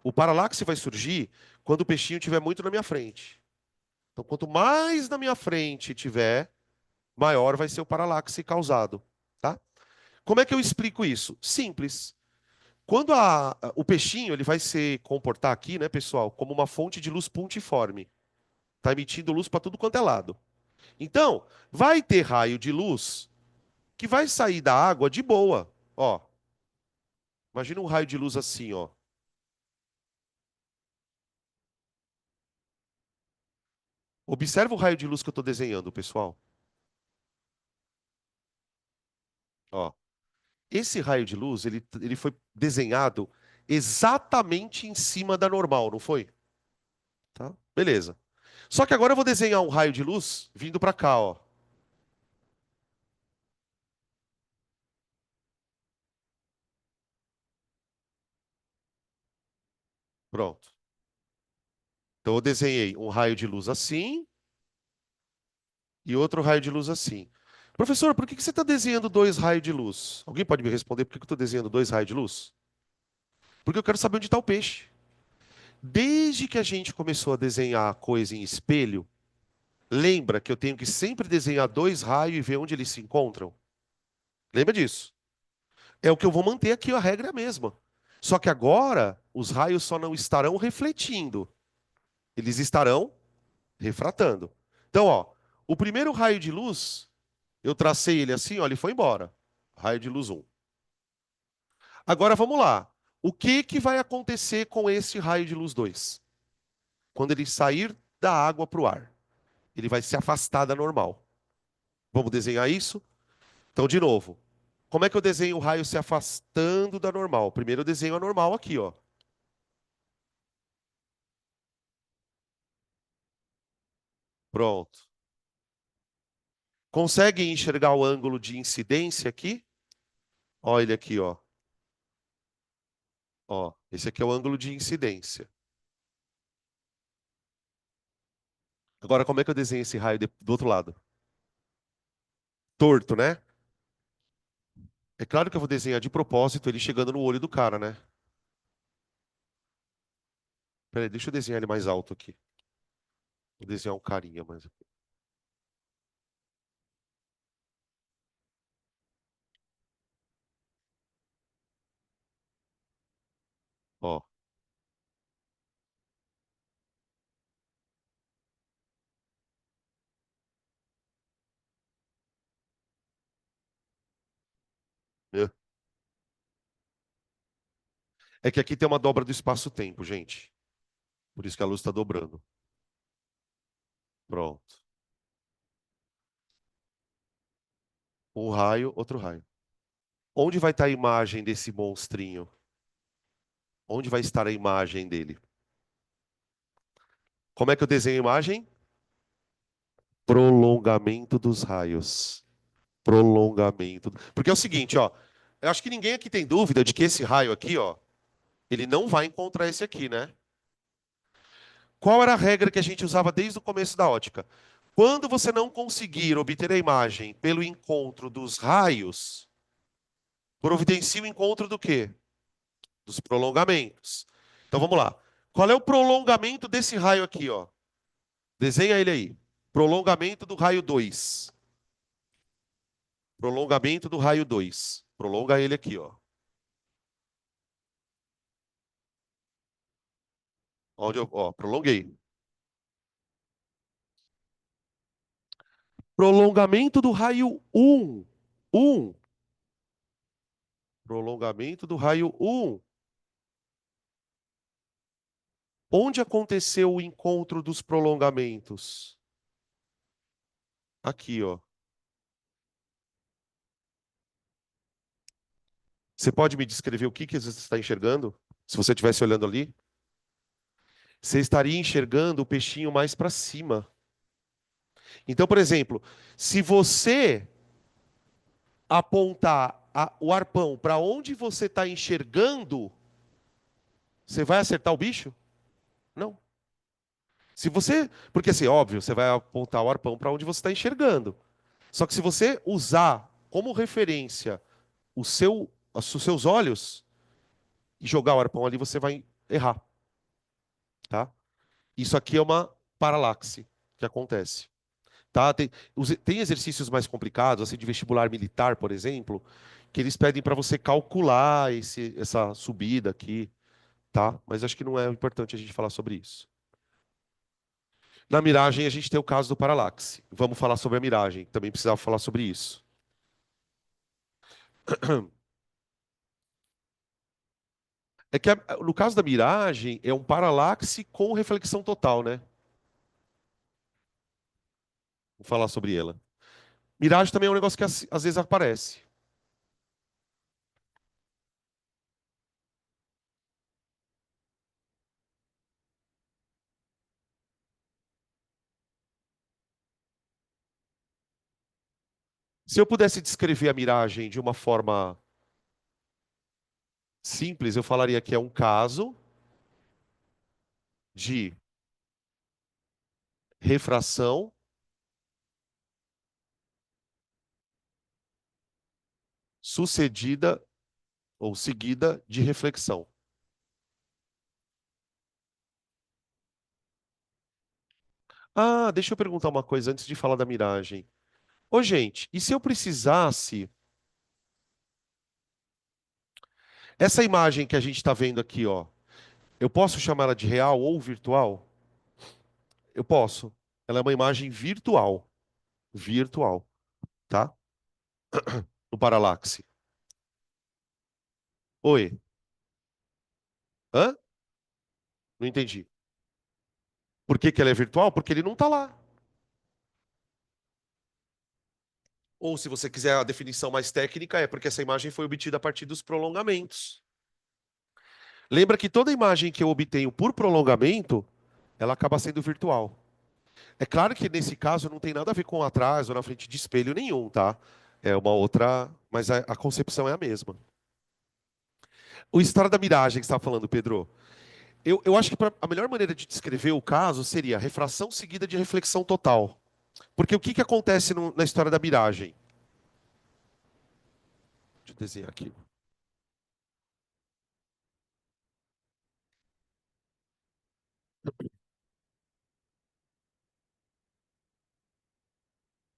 O paralaxe vai surgir quando o peixinho estiver muito na minha frente. Então, quanto mais na minha frente tiver, maior vai ser o paralaxe causado, tá? Como é que eu explico isso? Simples. Quando o peixinho ele vai se comportar aqui, né, pessoal, como uma fonte de luz pontiforme, está emitindo luz para tudo quanto é lado. Então, vai ter raio de luz que vai sair da água de boa. Ó, imagina um raio de luz assim, ó. Observa o raio de luz que eu estou desenhando, pessoal. Ó, esse raio de luz ele foi desenhado exatamente em cima da normal, não foi? Tá? Beleza. Só que agora eu vou desenhar um raio de luz vindo para cá, ó. Pronto. Então eu desenhei um raio de luz assim e outro raio de luz assim. Professor, por que que você está desenhando dois raios de luz? Alguém pode me responder por que que eu estou desenhando dois raios de luz? Porque eu quero saber onde está o peixe. Desde que a gente começou a desenhar a coisa em espelho, lembra que eu tenho que sempre desenhar dois raios e ver onde eles se encontram? Lembra disso? É o que eu vou manter aqui, a regra é a mesma. Só que agora, os raios só não estarão refletindo, eles estarão refratando. Então, ó, o primeiro raio de luz, eu tracei ele assim, ó, ele foi embora. Raio de luz um. Agora vamos lá. O que que vai acontecer com esse raio de luz 2? Quando ele sair da água para o ar, ele vai se afastar da normal. Vamos desenhar isso? Então, de novo, como é que eu desenho o raio se afastando da normal? Primeiro eu desenho a normal aqui, ó. Pronto. Conseguem enxergar o ângulo de incidência aqui? Olha ele aqui, ó. Ó, esse aqui é o ângulo de incidência. Agora, como é que eu desenho esse raio do outro lado? Torto, né? É claro que eu vou desenhar de propósito ele chegando no olho do cara, né? Peraí, deixa eu desenhar ele mais alto aqui. Vou desenhar um carinha mais. Ó, né? É que aqui tem uma dobra do espaço-tempo, gente. Por isso que a luz está dobrando. Pronto. Um raio, outro raio. Onde vai estar a imagem desse monstrinho? Onde vai estar a imagem dele? Como é que eu desenho a imagem? Prolongamento dos raios. Prolongamento. Porque é o seguinte, ó. Eu acho que ninguém aqui tem dúvida de que esse raio aqui, ó, ele não vai encontrar esse aqui, né? Qual era a regra que a gente usava desde o começo da ótica? Quando você não conseguir obter a imagem pelo encontro dos raios, providencie o encontro do quê? Dos prolongamentos. Então vamos lá. Qual é o prolongamento desse raio aqui, ó? Desenha ele aí. Prolongamento do raio 2. Prolongamento do raio 2. Prolonga ele aqui, ó. Onde eu, ó, prolonguei. Prolongamento do raio 1. 1. Prolongamento do raio 1. Onde aconteceu o encontro dos prolongamentos? Aqui, ó. Você pode me descrever o que você está enxergando? Se você estivesse olhando ali, você estaria enxergando o peixinho mais para cima. Então, por exemplo, se você apontar o arpão para onde você está enxergando, você vai acertar o bicho? Não. Se você, porque assim, óbvio, você vai apontar o arpão para onde você está enxergando. Só que se você usar como referência os seus olhos e jogar o arpão ali, você vai errar, tá? Isso aqui é uma paralaxe que acontece. Tá? Tem exercícios mais complicados, assim, de vestibular militar, por exemplo, que eles pedem para você calcular essa subida aqui, tá? Mas acho que não é importante a gente falar sobre isso. Na miragem, a gente tem o caso do paralaxe. Vamos falar sobre a miragem. Também precisava falar sobre isso. É que no caso da miragem, é um paralaxe com reflexão total, né? Vou falar sobre ela. Miragem também é um negócio que às vezes aparece. Se eu pudesse descrever a miragem de uma forma simples, eu falaria que é um caso de refração sucedida ou seguida de reflexão. Ah, deixa eu perguntar uma coisa antes de falar da miragem. Ô, gente, e se eu precisasse. Essa imagem que a gente está vendo aqui, ó, eu posso chamar ela de real ou virtual? Eu posso. Ela é uma imagem virtual. Virtual, tá? No paralaxe. Oi. Hã? Não entendi. Por que que ela é virtual? Porque ele não está lá. Ou, se você quiser a definição mais técnica, é porque essa imagem foi obtida a partir dos prolongamentos. Lembra que toda imagem que eu obtenho por prolongamento, ela acaba sendo virtual. É claro que nesse caso não tem nada a ver com atrás ou na frente de espelho nenhum, tá? É uma outra, mas a concepção é a mesma. O história da miragem que você estava falando, Pedro. Eu acho que a melhor maneira de descrever o caso seria refração seguida de reflexão total. Porque o que, que acontece na história da miragem? Deixa eu desenhar aqui.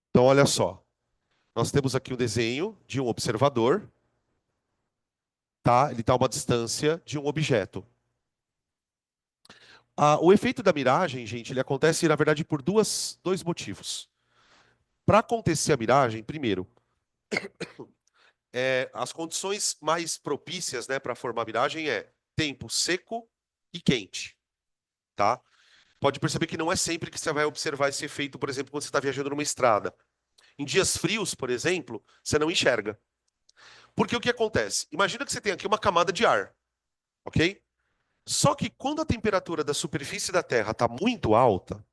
Então, olha só. Nós temos aqui um desenho de um observador, tá? Ele está a uma distância de um objeto. O efeito da miragem, gente, ele acontece, na verdade, por dois motivos. Para acontecer a miragem, primeiro, as condições mais propícias, né, para formar a miragem é tempo seco e quente, tá? Pode perceber que não é sempre que você vai observar esse efeito, por exemplo, quando você está viajando numa estrada. Em dias frios, por exemplo, você não enxerga. Porque o que acontece? Imagina que você tem aqui uma camada de ar, ok? Só que quando a temperatura da superfície da Terra está muito alta,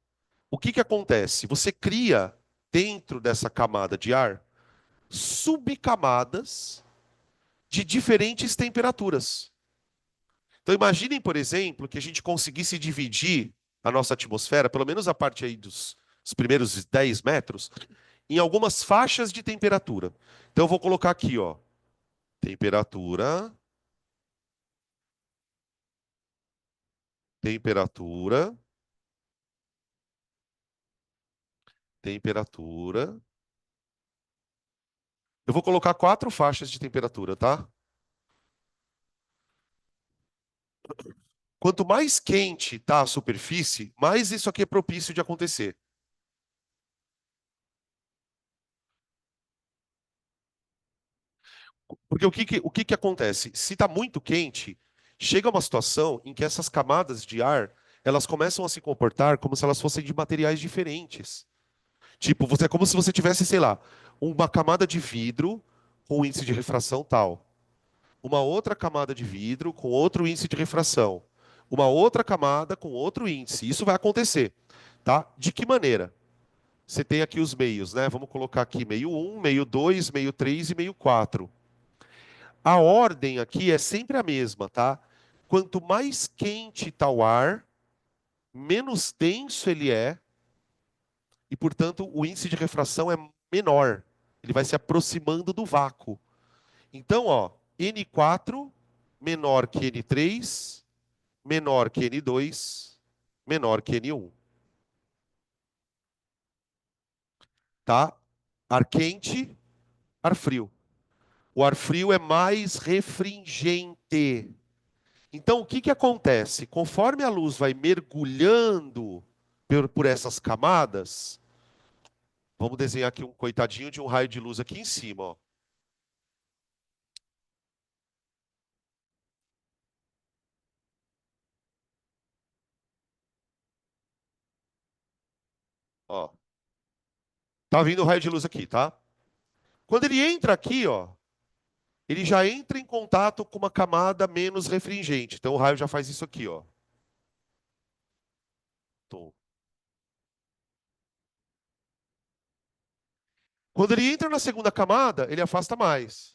o que que acontece? Você cria dentro dessa camada de ar subcamadas de diferentes temperaturas. Então imaginem, por exemplo, que a gente conseguisse dividir a nossa atmosfera, pelo menos a parte aí dos primeiros 10 metros, em algumas faixas de temperatura. Então eu vou colocar aqui, ó, temperatura, temperatura, temperatura. Eu vou colocar 4 faixas de temperatura, tá? Quanto mais quente tá a superfície, mais isso aqui é propício de acontecer. Porque o que que acontece? Se está muito quente, chega uma situação em que essas camadas de ar, elas começam a se comportar como se elas fossem de materiais diferentes. Tipo, você é como se você tivesse, sei lá, uma camada de vidro com índice de refração tal, uma outra camada de vidro com outro índice de refração, uma outra camada com outro índice. Isso vai acontecer, tá? De que maneira? Você tem aqui os meios, né? Vamos colocar aqui meio um, meio 2, meio 3 e meio 4. A ordem aqui é sempre a mesma, tá? Quanto mais quente está o ar, menos denso ele é, e, portanto, o índice de refração é menor. Ele vai se aproximando do vácuo. Então, ó, N4 menor que N3, menor que N2, menor que N1. Tá? Ar quente, ar frio. O ar frio é mais refringente. Então, o que que acontece? Conforme a luz vai mergulhando por essas camadas, vamos desenhar aqui um coitadinho de um raio de luz aqui em cima, ó. Ó, tá vindo o raio de luz aqui, tá? Quando ele entra aqui, ó, ele já entra em contato com uma camada menos refringente. Então o raio já faz isso aqui, ó. Tom. Quando ele entra na segunda camada, ele afasta mais.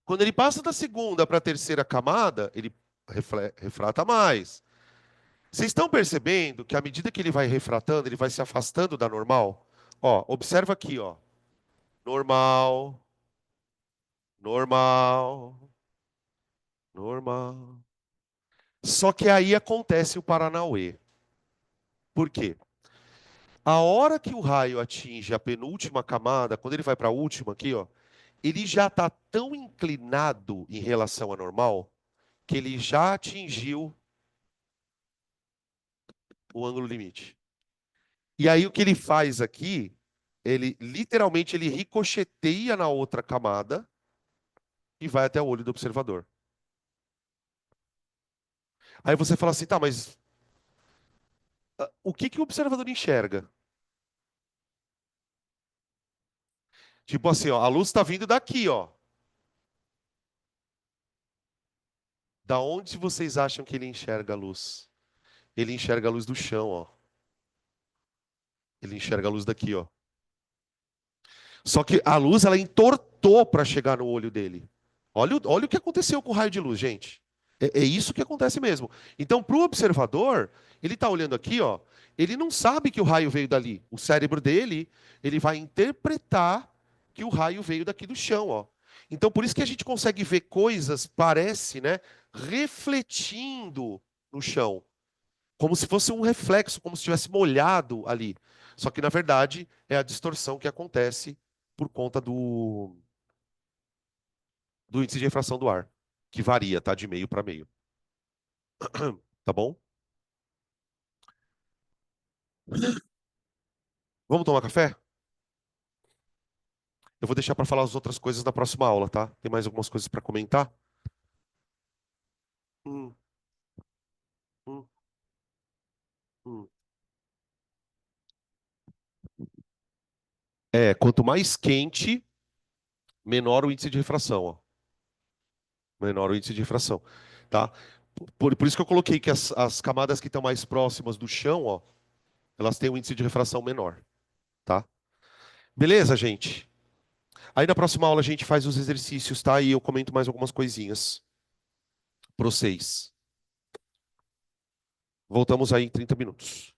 Quando ele passa da segunda para a terceira camada, ele refrata mais. Vocês estão percebendo que à medida que ele vai refratando, ele vai se afastando da normal? Ó, observa aqui, ó. Normal, normal, normal. Só que aí acontece o Paranauê. Por quê? A hora que o raio atinge a penúltima camada, quando ele vai para a última aqui, ó, ele já está tão inclinado em relação à normal que ele já atingiu o ângulo limite. E aí o que ele faz aqui, ele literalmente ele ricocheteia na outra camada e vai até o olho do observador. Aí você fala assim, tá, mas o que que o observador enxerga? Tipo assim, ó, a luz está vindo daqui, ó. Da onde vocês acham que ele enxerga a luz? Ele enxerga a luz do chão, ó. Ele enxerga a luz daqui, ó. Só que a luz, ela entortou para chegar no olho dele. Olha o que aconteceu com o raio de luz, gente. É isso que acontece mesmo. Então, para o observador, ele está olhando aqui, ó. Ele não sabe que o raio veio dali. O cérebro dele, ele vai interpretar que o raio veio daqui do chão, ó. Então, por isso que a gente consegue ver coisas, parece, né, refletindo no chão. Como se fosse um reflexo, como se estivesse molhado ali. Só que, na verdade, é a distorção que acontece por conta do índice de refração do ar, que varia, tá? De meio para meio. Tá bom? Vamos tomar café? Eu vou deixar para falar as outras coisas na próxima aula, tá? Tem mais algumas coisas para comentar? Hum, hum, hum. É, quanto mais quente, menor o índice de refração, ó. Menor o índice de refração, tá? Por isso que eu coloquei que as camadas que estão mais próximas do chão, ó, elas têm um índice de refração menor, tá? Beleza, gente? Aí na próxima aula a gente faz os exercícios, tá? E eu comento mais algumas coisinhas para vocês. Voltamos aí em 30 minutos.